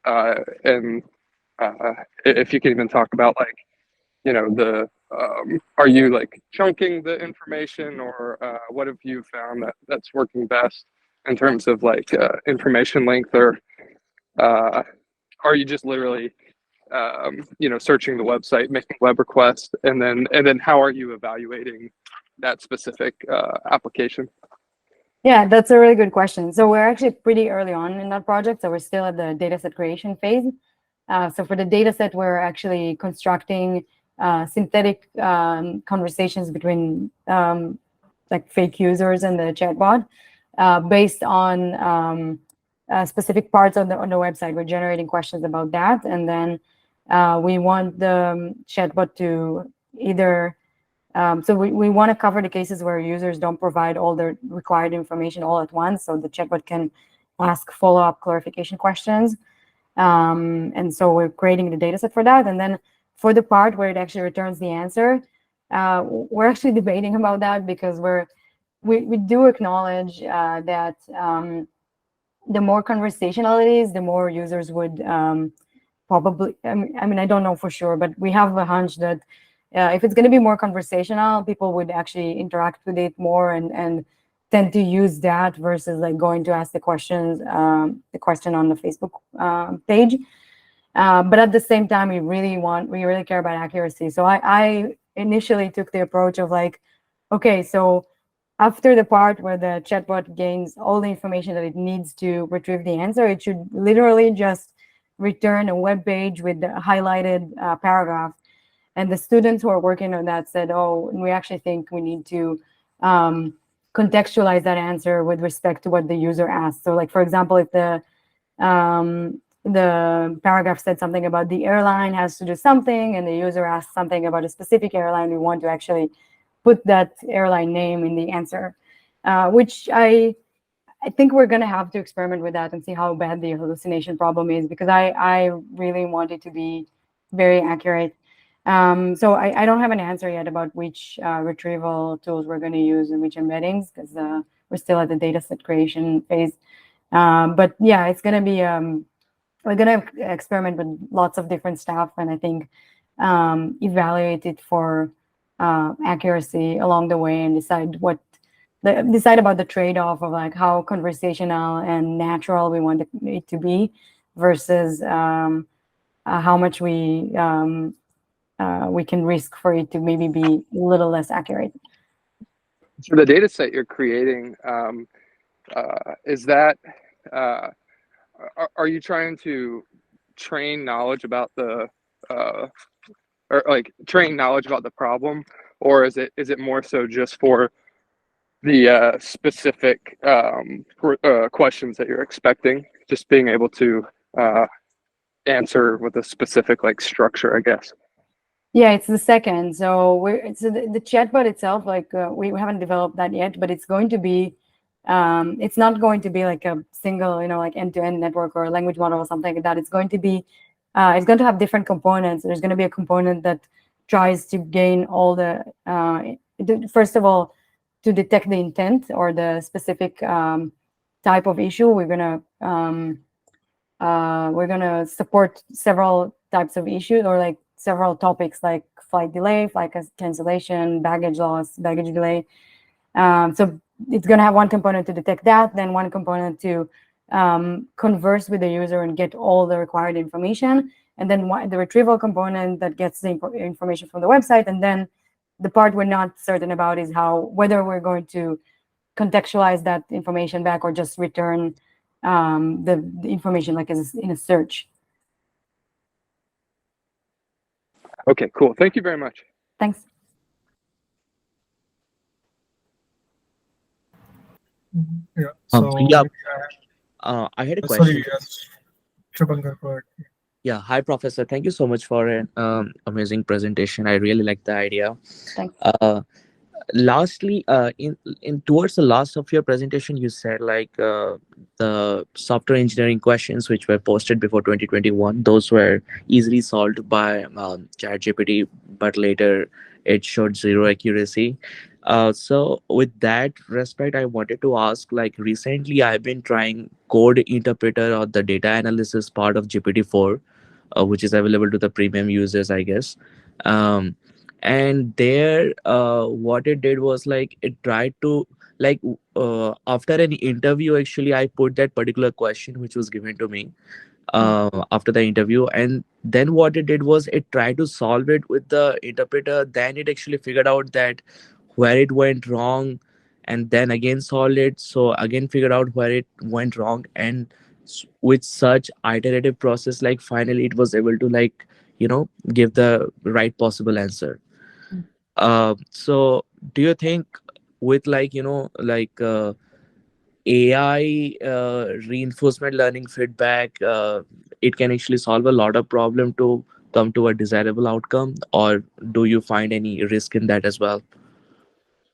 And if you can even talk about are you like chunking the information, or what have you found that's working best in terms of like information length, or are you just literally searching the website, making web requests, and then how are you evaluating that specific application? Yeah, that's a really good question. So we're actually pretty early on in that project, so we're still at the dataset creation phase. So for the dataset, we're actually constructing synthetic conversations between like fake users and the chatbot based on specific parts on the website. We're generating questions about that, and then we want the chatbot to either so we want to cover the cases where users don't provide all the required information all at once, so the chatbot can ask follow-up clarification questions. And so we're creating the data set for that. And then for the part where it actually returns the answer, we're actually debating about that, because we do acknowledge that the more conversational it is, the more users would probably, I mean, I don't know for sure, but we have a hunch that if it's going to be more conversational, people would actually interact with it more and tend to use that versus like going to ask the question on the Facebook page. But at the same time, we really care about accuracy. So I initially took the approach of like, okay, so after the part where the chatbot gains all the information that it needs to retrieve the answer, it should literally just return a web page with the highlighted paragraph. And the students who are working on that said, oh, we actually think we need to contextualize that answer with respect to what the user asked. So like, for example, if the paragraph said something about the airline has to do something and the user asked something about a specific airline, we want to actually put that airline name in the answer, which I think we're going to have to experiment with that and see how bad the hallucination problem is, because I really want it to be very accurate. So I don't have an answer yet about which retrieval tools we're going to use and which embeddings, because we're still at the dataset creation phase. But yeah, it's going to be, we're going to experiment with lots of different stuff, and I think evaluate it for accuracy along the way, and decide about the trade-off of like how conversational and natural we want it to be versus how much we can risk for it to maybe be a little less accurate. So the data set you're creating, is that, are you trying to train knowledge about the, or like train knowledge about the problem, or is it more so just for the specific questions that you're expecting, just being able to answer with a specific like structure, I guess? Yeah, it's the second. So the chatbot itself, like we haven't developed that yet, but it's going to be, it's not going to be like a single, like end-to-end network or a language model or something like that. It's going to be, it's going to have different components. There's going to be a component that tries to gain all the, first of all, to detect the intent or the specific type of issue. We're gonna support several types of issues, or like several topics like flight delay, flight cancellation, baggage loss, baggage delay. So it's going to have one component to detect that, then one component to converse with the user and get all the required information, and then the retrieval component that gets the information from the website. And then the part we're not certain about is whether we're going to contextualize that information back or just return the information like as in a search. Okay, cool. Thank you very much. Thanks. Yeah. So Yeah. I had a question. sorry, yes, Shubhankar, go ahead. Yeah. Hi, Professor. Thank you so much for an amazing presentation. I really like the idea. Thanks. Lastly, in towards the last of your presentation, you said like the software engineering questions which were posted before 2021, those were easily solved by ChatGPT, but later it showed zero accuracy. So with that respect, I wanted to ask, like recently I've been trying code interpreter or the data analysis part of GPT-4, which is available to the premium users, I guess. Um, and there, what it did was like it tried to like after an interview, actually, I put that particular question which was given to me after the interview, and then what it did was it tried to solve it with the interpreter. Then it actually figured out that where it went wrong, and then again solved it, so again figured out where it went wrong, and with such iterative process, like finally it was able to like give the right possible answer. So do you think with like AI reinforcement learning feedback, it can actually solve a lot of problem to come to a desirable outcome, or do you find any risk in that as well?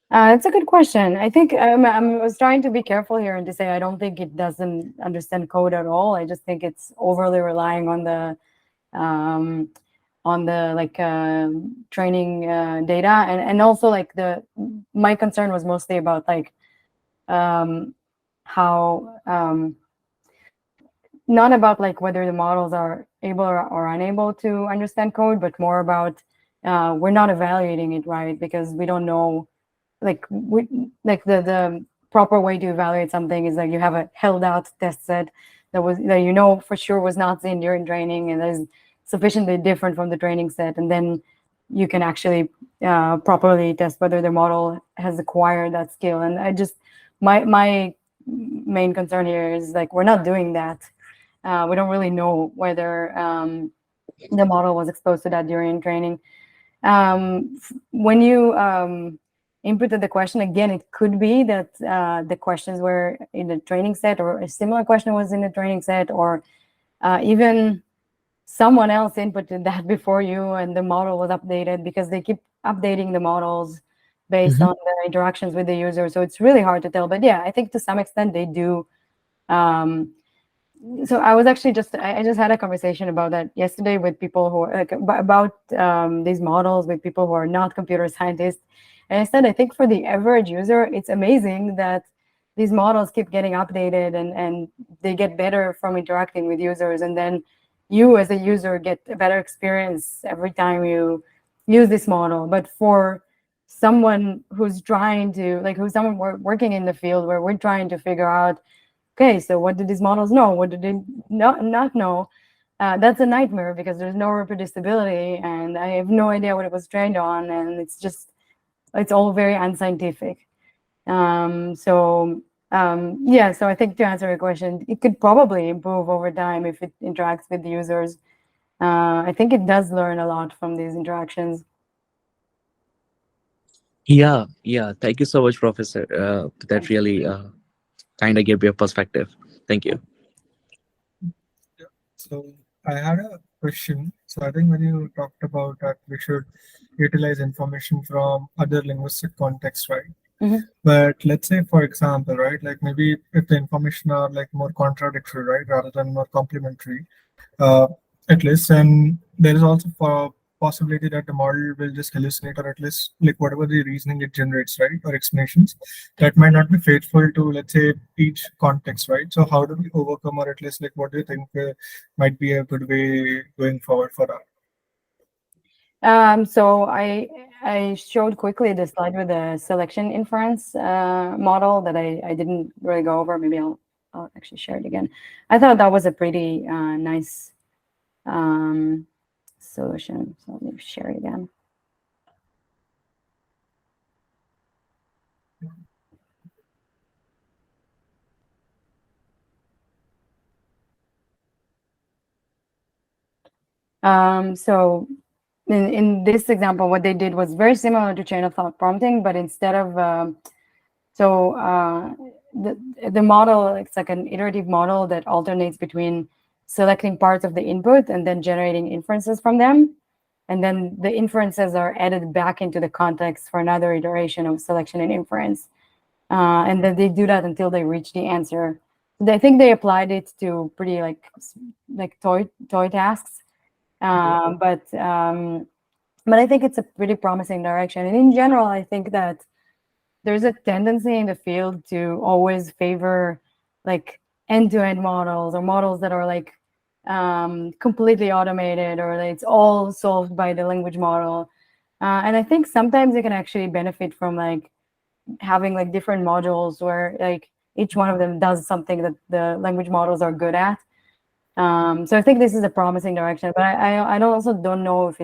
It's a good question. I think I was trying to be careful here and to say I don't think it doesn't understand code at all. I just think it's overly relying on the like training data, and also like my concern was mostly about like how not about like whether the models are able or unable to understand code, but more about we're not evaluating it right because we don't know like the proper way to evaluate something is like you have a held out test set that for sure was not seen during training and is sufficiently different from the training set, and then you can actually properly test whether the model has acquired that skill. And I just my main concern here is like we're not doing that. We don't really know whether the model was exposed to that during training. When you inputted the question, again, it could be that the questions were in the training set, or a similar question was in the training set, or even someone else inputted that before you and the model was updated, because they keep updating the models based on the interactions with the user. So it's really hard to tell. But yeah, I think to some extent they do. So I was actually I just had a conversation about that yesterday with people who are like, about these models with people who are not computer scientists. And I said, I think for the average user, it's amazing that these models keep getting updated and they get better from interacting with users. And then you as a user get a better experience every time you use this model. But for someone who's trying to, like, who's someone working in the field where we're trying to figure out, okay, so what did these models know? What did they not know? That's a nightmare because there's no reproducibility, and I have no idea what it was trained on, and it's all very unscientific. So I think to answer your question, it could probably improve over time if it interacts with the users. I think it does learn a lot from these interactions. Yeah, thank you so much, Professor. That really kind of gave you a perspective. Thank you. Yeah. So I had a question. So I think when you talked about that we should utilize information from other linguistic contexts, right? But let's say, for example, right, like maybe if the information are like more contradictory, right, rather than more complementary, uh, at least, and there is also a possibility that the model will just hallucinate, or at least like whatever the reasoning it generates, right, or explanations that might not be faithful to, let's say, each context, right? So how do we overcome, or at least like what do you think might be a good way going forward for that? So I showed quickly the slide with the selection inference model that I didn't really go over. Maybe I'll actually share it again. I thought that was a pretty nice solution. So let me share it again. So in this example, what they did was very similar to chain of thought prompting, but instead of the model, it's like an iterative model that alternates between selecting parts of the input and then generating inferences from them. And then the inferences are added back into the context for another iteration of selection and inference. And then they do that until they reach the answer. I think they applied it to pretty like toy tasks. But I think it's a pretty promising direction. And in general, I think that there's a tendency in the field to always favor like end-to-end models or models that are like completely automated, or it's all solved by the language model. And I think sometimes it can actually benefit from like having like different modules where like each one of them does something that the language models are good at. So I think this is a promising direction, but I also don't know if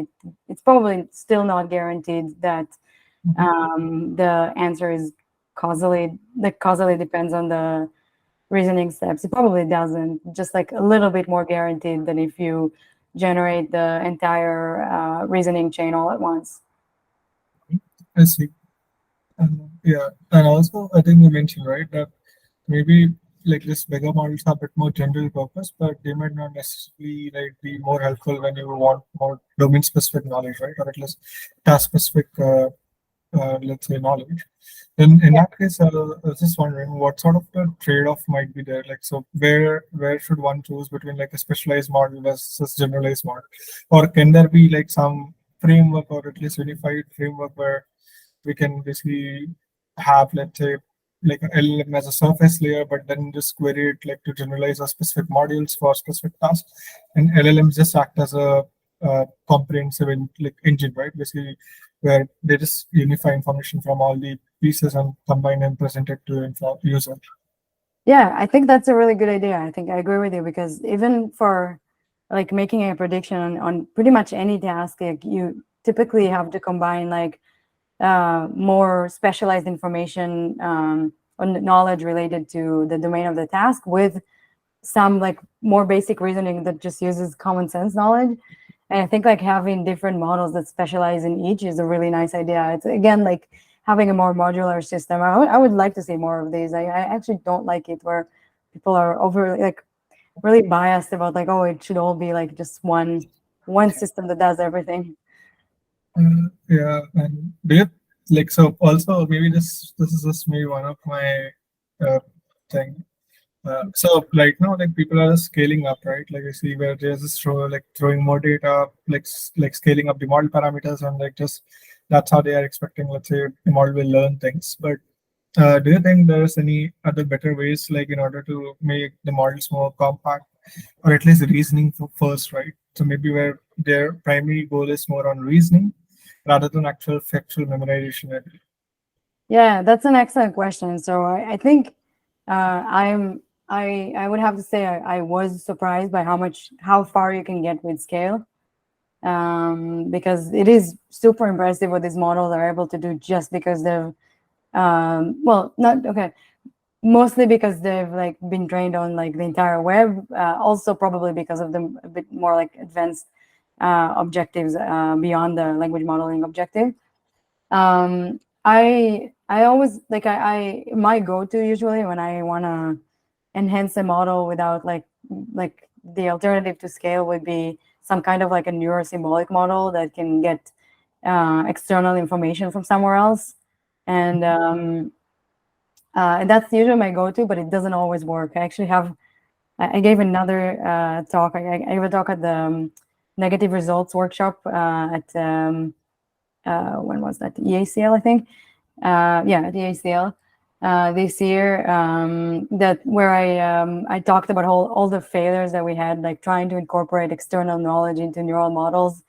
it's probably still not guaranteed that the answer is causally depends on the reasoning steps. It probably doesn't, just like a little bit more guaranteed than if you generate the entire reasoning chain all at once. I see. Yeah, and also I think you mentioned, right, that maybe like this bigger models are a bit more general purpose, but they might not necessarily like be more helpful when you want more domain specific knowledge, right, or at least task specific let's say knowledge. In that case, I was just wondering what sort of the trade-off might be there. Like, so where should one choose between like a specialized model versus generalized model, or can there be like some framework or at least unified framework where we can basically have, let's say, like an LLM as a surface layer, but then just query it like to generalize our specific modules for specific tasks, and LLMs just act as a comprehensive like engine, right? Basically, where they just unify information from all the pieces and combine and present it to the user. Yeah, I think that's a really good idea. I think I agree with you, because even for like making a prediction on pretty much any task, like you typically have to combine like more specialized information on knowledge related to the domain of the task with some like more basic reasoning that just uses common sense knowledge. And I think like having different models that specialize in each is a really nice idea. It's again like having a more modular system. I would like to see more of these. I actually don't like it where people are over like really biased about like, oh, it should all be like just one system that does everything. Yeah, and do you like, so also maybe this is just maybe one of my thing. So right now, like people are scaling up, right? Like you see where they're just throwing more data, like scaling up the model parameters, and like just that's how they are expecting, let's say, the model will learn things. But do you think there's any other better ways, like in order to make the models more compact, or at least reasoning first, right? So maybe where their primary goal is more on reasoning rather than actual factual memorization. Yeah, that's an excellent question. So I think I would have to say I was surprised by how far you can get with scale, because it is super impressive what these models are able to do just because they've mostly because they've like been trained on like the entire web, also probably because of the a bit more like advanced objectives beyond the language modeling objective. I always like my go-to usually when I want to enhance a model without like the alternative to scale would be some kind of like a neurosymbolic model that can get external information from somewhere else, and that's usually my go-to, but it doesn't always work. I gave another talk. I gave a talk at the negative results workshop at when was that? EACL, I think. Yeah, at EACL this year. That where I talked about all the failures that we had, like trying to incorporate external knowledge into neural models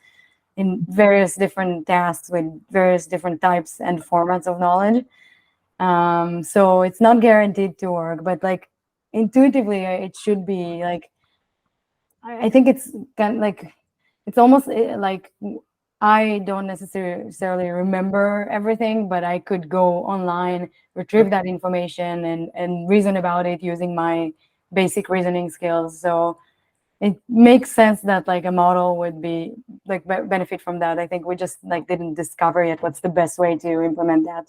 in various different tasks with various different types and formats of knowledge. So it's not guaranteed to work, but like intuitively it should be like, I think it's kind of like, it's almost like I don't necessarily remember everything, but I could go online, retrieve that information and reason about it using my basic reasoning skills. So it makes sense that like a model would be like benefit from that. I think we just like didn't discover yet what's the best way to implement that,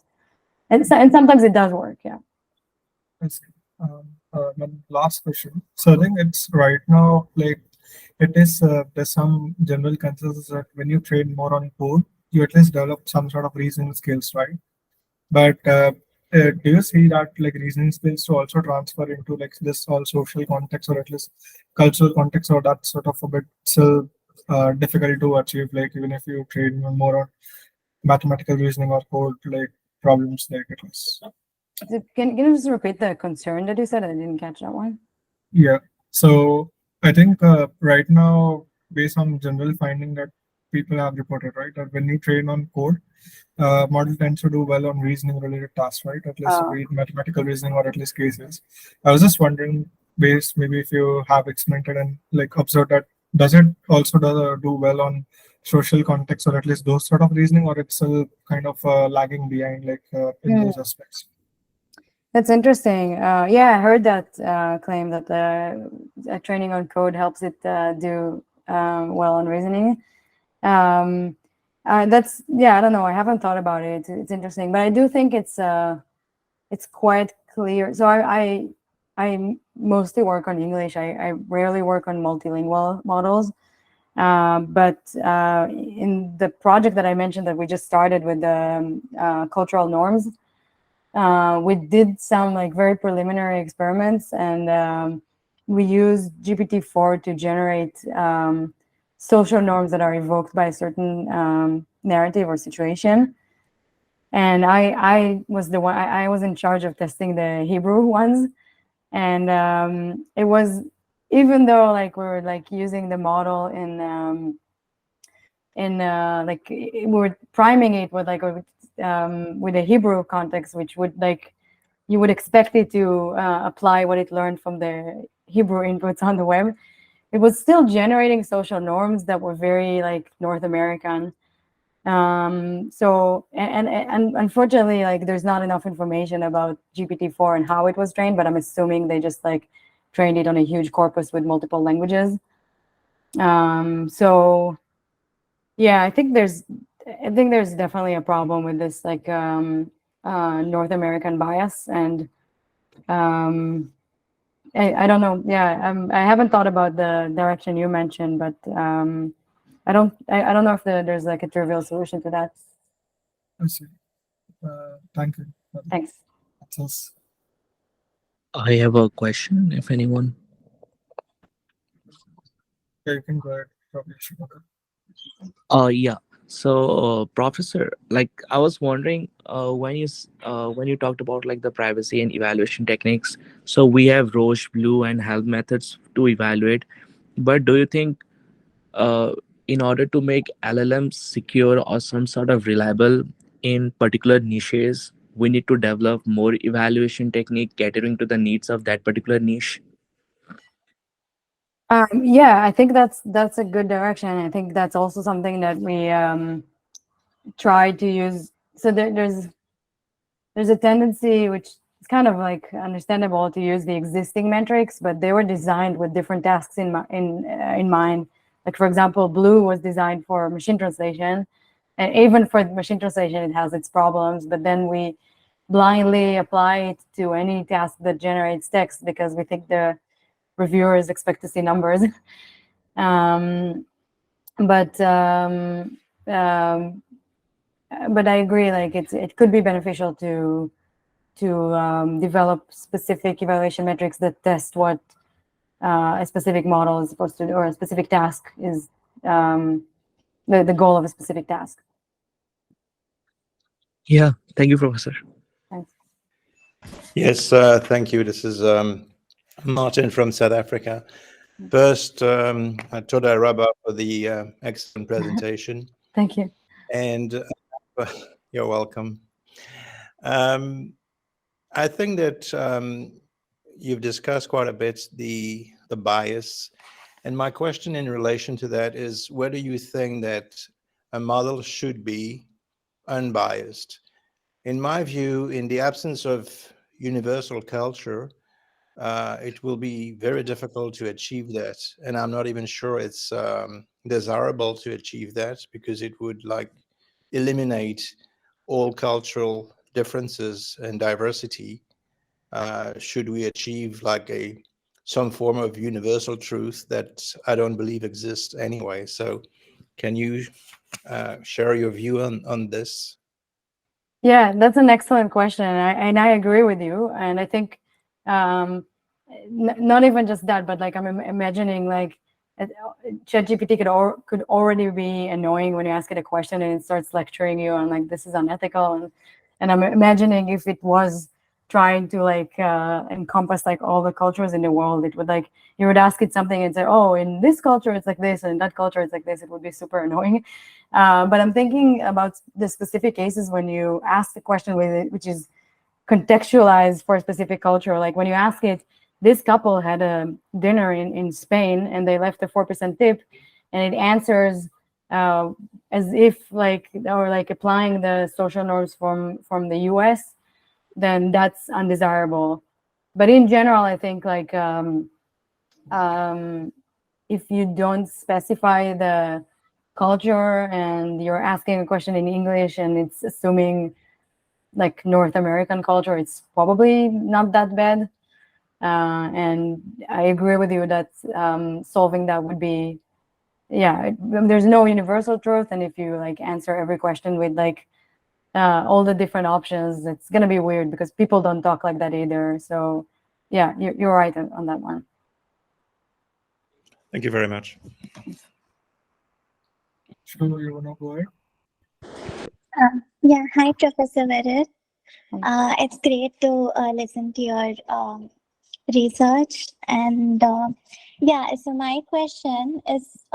and sometimes it does work. Yeah. I see. My last question. So I think it's right now, like it is, there's some general consensus that when you train more on code, you at least develop some sort of reasoning skills, right? But do you see that like reasoning skills to also transfer into like this all social context or at least cultural context, or that's sort of a bit still difficult to achieve, like even if you train more on mathematical reasoning or code like problems like it is? Can you just repeat the concern that you said? I didn't catch that one. Yeah. So I think right now, based on general finding that people have reported, right, that when you train on code, model tends to do well on reasoning related tasks, right? At least read mathematical reasoning or at least cases. I was just wondering, based maybe if you have experimented and like observed that, does it also do well on social context or at least those sort of reasoning, or it's still kind of lagging behind like in those aspects? That's interesting. Yeah, I heard that claim that training on code helps it do well on reasoning. That's, yeah, I don't know. I haven't thought about it. It's interesting, but I do think it's quite clear. So I mostly work on English. I rarely work on multilingual models. But in the project that I mentioned that we just started with the cultural norms, we did some like very preliminary experiments, and we used GPT-4 to generate social norms that are evoked by a certain narrative or situation. And I was the one, I was in charge of testing the Hebrew ones. And it was, even though like we were like using the model in like we were priming it with like with a Hebrew context, which would like, you would expect it to apply what it learned from the Hebrew inputs on the web. It was still generating social norms that were very like North American. So and unfortunately, like there's not enough information about GPT-4 and how it was trained, but I'm assuming they just like trained it on a huge corpus with multiple languages. So yeah, I think there's definitely a problem with this like North American bias, and I don't know. Yeah, I haven't thought about the direction you mentioned, but I don't know if there's like a trivial solution to that. I see. Thank you. Thanks. That's I have a question, if anyone. yeah, you can go ahead. Probably should. Yeah. So, Professor, like I was wondering, when you talked about like the privacy and evaluation techniques, so we have Roche, Blue, and Helm methods to evaluate. But do you think, uh, in order to make LLMs secure or some sort of reliable in particular niches, we need to develop more evaluation technique catering to the needs of that particular niche? Yeah, I think that's a good direction. I think that's also something that we try to use. So there's a tendency, which is kind of like understandable, to use the existing metrics, but they were designed with different tasks in mind. Like for example, Blue was designed for machine translation, and even for machine translation, it has its problems. But then we blindly apply it to any task that generates text because we think the reviewers expect to see numbers. But I agree, like it could be beneficial to develop specific evaluation metrics that test what a specific model is supposed to do, or a specific task is the goal of a specific task. Yeah. Thank you, Professor. Thanks. Yes, thank you. This is Martin from South Africa. First, Toda Rabba for the excellent presentation. Thank you. And you're welcome. I think that you've discussed quite a bit the bias. And my question in relation to that is, whether you think that a model should be unbiased. In my view, in the absence of universal culture, it will be very difficult to achieve that. And I'm not even sure it's desirable to achieve that, because it would like eliminate all cultural differences and diversity. Should we achieve like some form of universal truth that I don't believe exists anyway. So can you share your view on this? Yeah, that's an excellent question, and I agree with you. And I think not even just that, but like I'm imagining like ChatGPT could already be annoying when you ask it a question and it starts lecturing you on like this is unethical, and I'm imagining if it was trying to like encompass like all the cultures in the world, it would like you would ask it something and say, oh, in this culture it's like this, and in that culture it's like this. It would be super annoying. But I'm thinking about the specific cases when you ask the question with it, which is contextualized for a specific culture. Like when you ask it, this couple had a dinner in Spain and they left a 4% tip, and it answers as if like, or like applying the social norms from the US, then that's undesirable. But in general, I think like if you don't specify the culture and you're asking a question in English and it's assuming like North American culture, it's probably not that bad. And I agree with you that solving that would be, yeah, there's no universal truth. And if you like answer every question with like all the different options, it's going to be weird because people don't talk like that either. So yeah, you're right on that one. Thank you very much. Shlu, you want to go ahead? Yeah, hi, Professor Vered. It's great to listen to your research. And yeah, so my question is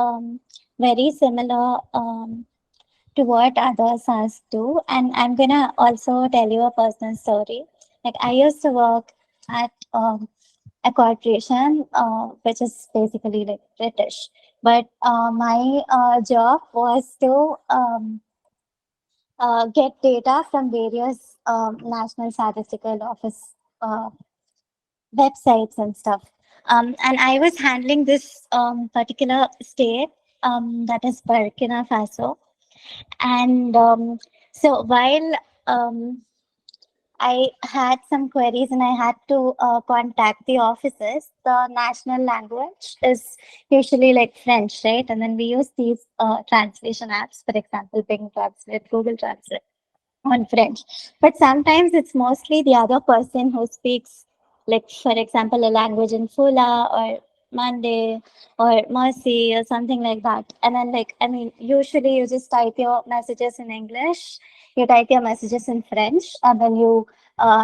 very similar to what others asked too. And I'm going to also tell you a personal story. Like, I used to work at a corporation, which is basically like British. But my job was to get data from various national statistical office websites and stuff. And I was handling this particular state, that is Burkina Faso. And so while I had some queries and I had to contact the offices, the national language is usually like French, right? And then we use these translation apps, for example, Bing Translate, Google Translate on French. But sometimes it's mostly the other person who speaks, like, for example, a language in Fula or Mande or Mercy or something like that. And then, like, I mean, usually you just type your messages in English, you type your messages in French, and then you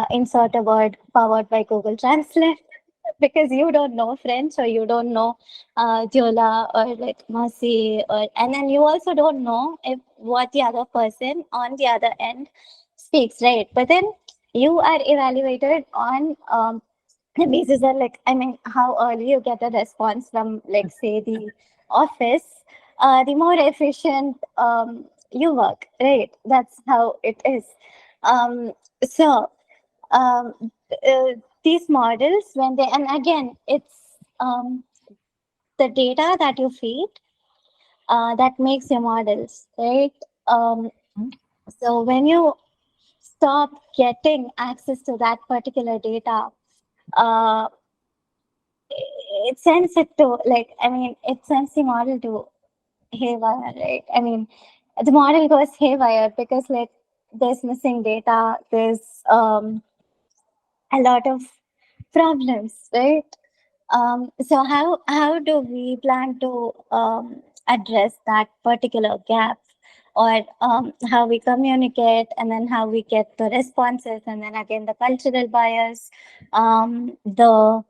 insert a word powered by Google Translate. Because you don't know French or you don't know Diola or like Mercy, and then you also don't know if what the other person on the other end speaks, right? But then you are evaluated on the basis of like, I mean, how early you get a response from, like, say, the office, the more efficient you work, right? That's how it is. So these models, when they, and again, it's the data that you feed that makes your models, right? So when you stop getting access to that particular data, it sends it to, like, I mean, it sends the model to haywire, right? I mean, the model goes haywire because, like, there's missing data, there's a lot of problems, right? So how do we plan to address that particular gap, or how we communicate, and then how we get the responses, and then again the cultural bias, the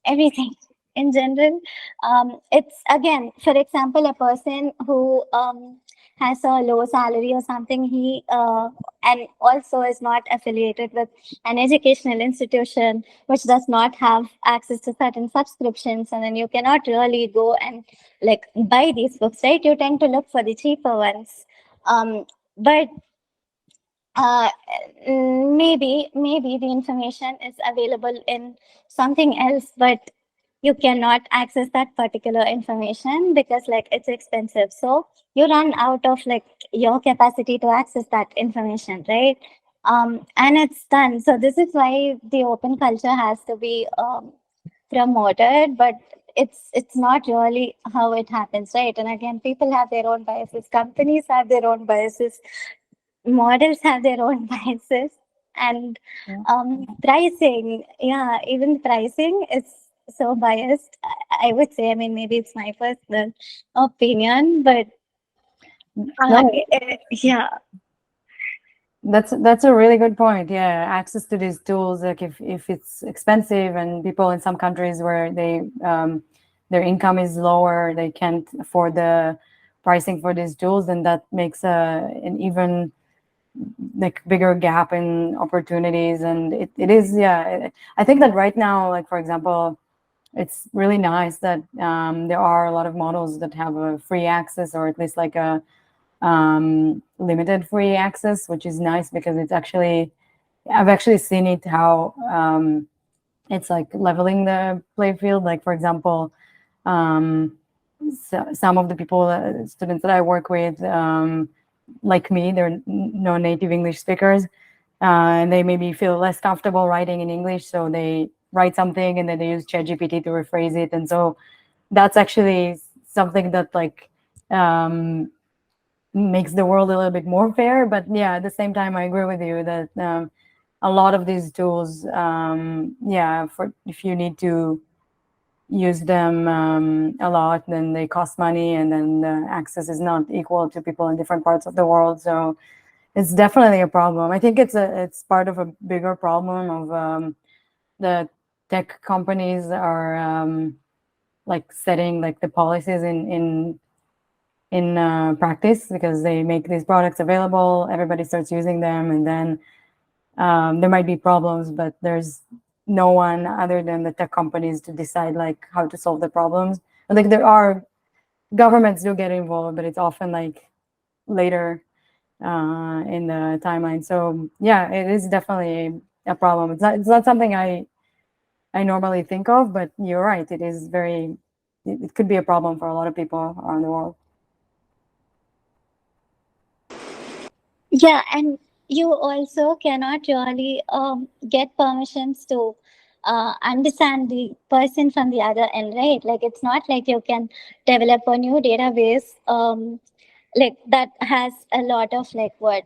everything in general. It's, again, for example, a person who has a low salary or something, he and also is not affiliated with an educational institution which does not have access to certain subscriptions, and then you cannot really go and like buy these books, right? You tend to look for the cheaper ones. But uh, maybe the information is available in something else, but you cannot access that particular information because like it's expensive. So you run out of like your capacity to access that information, right? And it's done. So this is why the open culture has to be promoted, but it's not really how it happens, right? And again, people have their own biases, companies have their own biases, models have their own biases, and Yeah. pricing, yeah, even pricing is so biased. I would say, I mean, maybe it's my personal opinion, but No, yeah. that's a really good point. Yeah, access to these tools, like if it's expensive and people in some countries where they their income is lower, they can't afford the pricing for these tools, then that makes an even like bigger gap in opportunities. And it is, yeah, I think that right now, like for example, it's really nice that there are a lot of models that have a free access, or at least like a limited free access, which is nice because it's actually, I've actually seen it how it's like leveling the play field. Like for example, so some of the people, students that I work with, like me, they're no native English speakers, and they maybe feel less comfortable writing in English, so they write something and then they use ChatGPT to rephrase it. And so that's actually something that like makes the world a little bit more fair. But yeah, at the same time, I agree with you that a lot of these tools, yeah, for if you need to use them a lot, then they cost money, and then the access is not equal to people in different parts of the world. So it's definitely a problem. I think it's part of a bigger problem of the tech companies are like setting like the policies in practice, because they make these products available, everybody starts using them, and then there might be problems, but there's no one other than the tech companies to decide like how to solve the problems. And like there are governments do get involved, but it's often like later in the timeline. So yeah, it is definitely a problem. It's not something I normally think of, but you're right. It is very. It could be a problem for a lot of people around the world. Yeah, and you also cannot really get permissions to understand the person from the other end, right? Like it's not like you can develop a new database like that has a lot of like what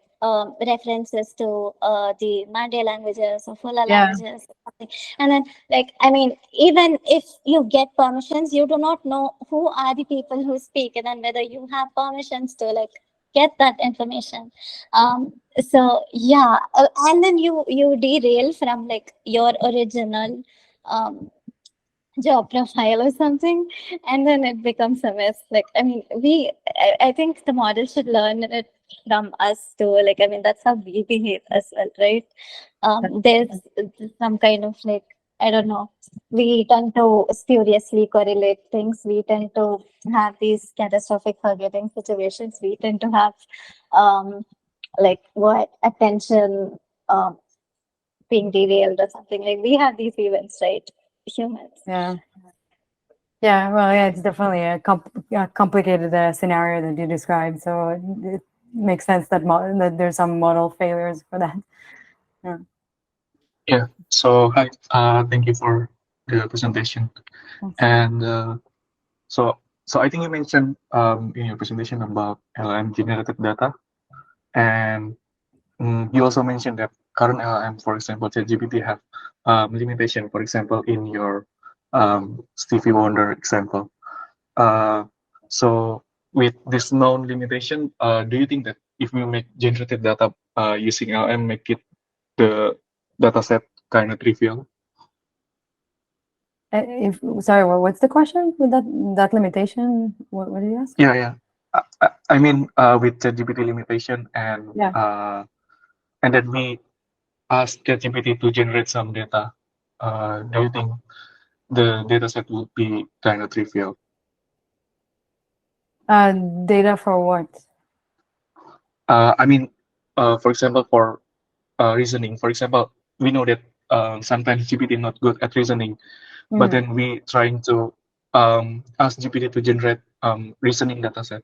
references to the Mande languages or Fula Yeah. languages or something. And then like I mean, even if you get permissions, you do not know who are the people who speak, and then whether you have permissions to like get that information. So yeah, and then you derail from like your original um job profile or something, and then it becomes a mess. Like I mean, I think the model should learn it from us too. Like I mean, that's how we behave as well, right? There's some kind of like, I don't know, we tend to spuriously correlate things, we tend to have these catastrophic forgetting situations, we tend to have like what attention being derailed or something. Like we have these events, right? Humans. Yeah. Yeah, well, yeah, it's definitely a complicated scenario that you described. So it makes sense that that there's some model failures for that. Yeah. Yeah. So hi, thank you for the presentation. Thanks. And so I think you mentioned in your presentation about LLM generated data, and you also mentioned that current LLM, for example, ChatGPT, have limitation. For example, in your Stevie Wonder example. So with this known limitation, do you think that if we make generated data using LLM, make it the data set kind of trivial? Sorry, what's the question with that limitation? What did you ask? Yeah. I mean, with ChatGPT limitation, and Yeah. and then we ask ChatGPT to generate some data. Do you think the data set would be kind of trivial? Data for what? I mean, for example, for reasoning. For example, we know that sometimes GPT not good at reasoning, but then we trying to ask GPT to generate reasoning data set.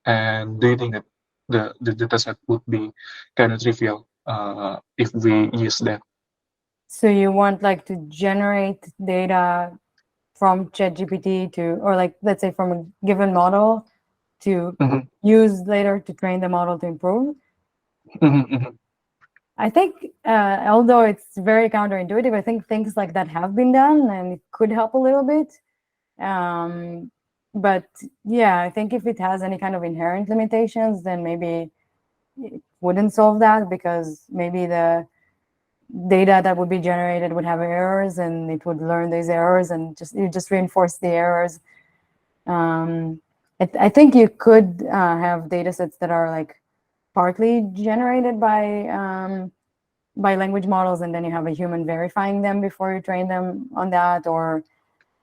And do you think that the data set would be kind of trivial if we use that? So you want like to generate data from ChatGPT to, or like, let's say from a given model to Mhm. use later to train the model to improve? Mhm, mhm. I think, although it's very counterintuitive, I think things like that have been done and it could help a little bit. But yeah, I think if it has any kind of inherent limitations, then maybe it wouldn't solve that, because maybe the data that would be generated would have errors and it would learn these errors and just reinforce the errors. I think you could have data sets that are like partly generated by language models, and then you have a human verifying them before you train them on that, or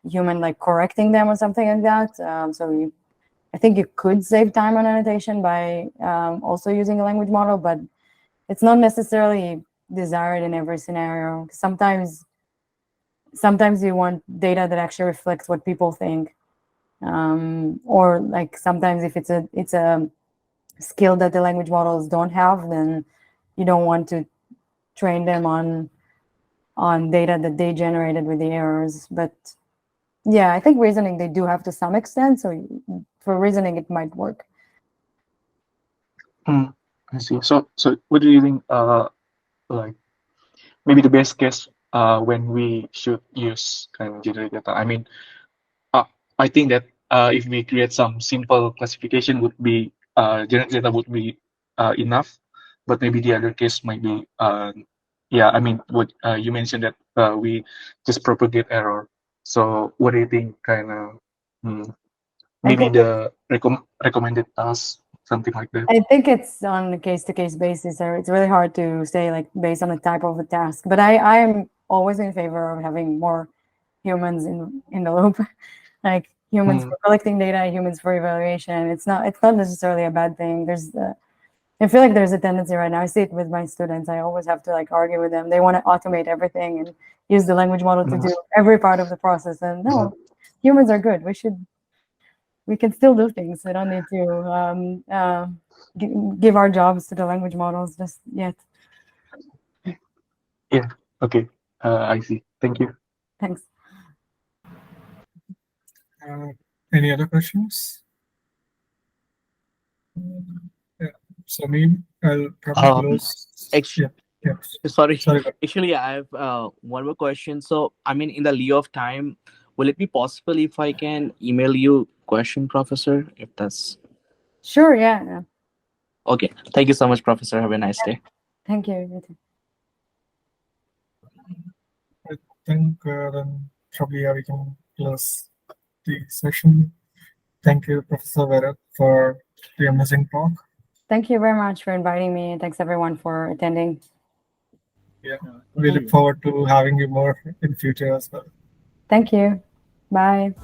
human like correcting them or something like that. I think you could save time on annotation by also using a language model, but it's not necessarily desired in every scenario. Sometimes you want data that actually reflects what people think, or like sometimes if it's a skill that the language models don't have, then you don't want to train them on data that they generated with the errors. But yeah, I think reasoning they do have to some extent. So for reasoning, it might work. I see. So what do you think? Like maybe the best case when we should use kind of generate data. I mean, I think that if we create some simple classification would be generate data would be enough, but maybe the other case might be yeah. I mean, what you mentioned that we just propagate error. So what do you think? Kind of maybe the recommended task, something like that. I think it's on a case-to-case basis, or it's really hard to say like based on the type of the task. But I am always in favor of having more humans in the loop, like humans for collecting data, humans for evaluation. It's not necessarily a bad thing. I feel like there's a tendency right now. I see it with my students. I always have to like argue with them. They want to automate everything and use the language model to do every part of the process. And no, humans are good. We can still do things. We don't need to give our jobs to the language models just yet. Yeah. Okay. I see. Thank you. Thanks. Any other questions? Yeah. So I'll probably close. Sorry. Sorry. Actually, I have one more question. So, I mean, in the lieu of time, will it be possible if I can email you question, Professor? If that's sure, yeah. Okay. Thank you so much, Professor. Have a nice day. Thank you. You too. I think then probably we can close the session. Thank you, Professor Vera, for the amazing talk. Thank you very much for inviting me, and thanks everyone for attending. Yeah, we look forward to having you more in future as well. Thank you. Bye.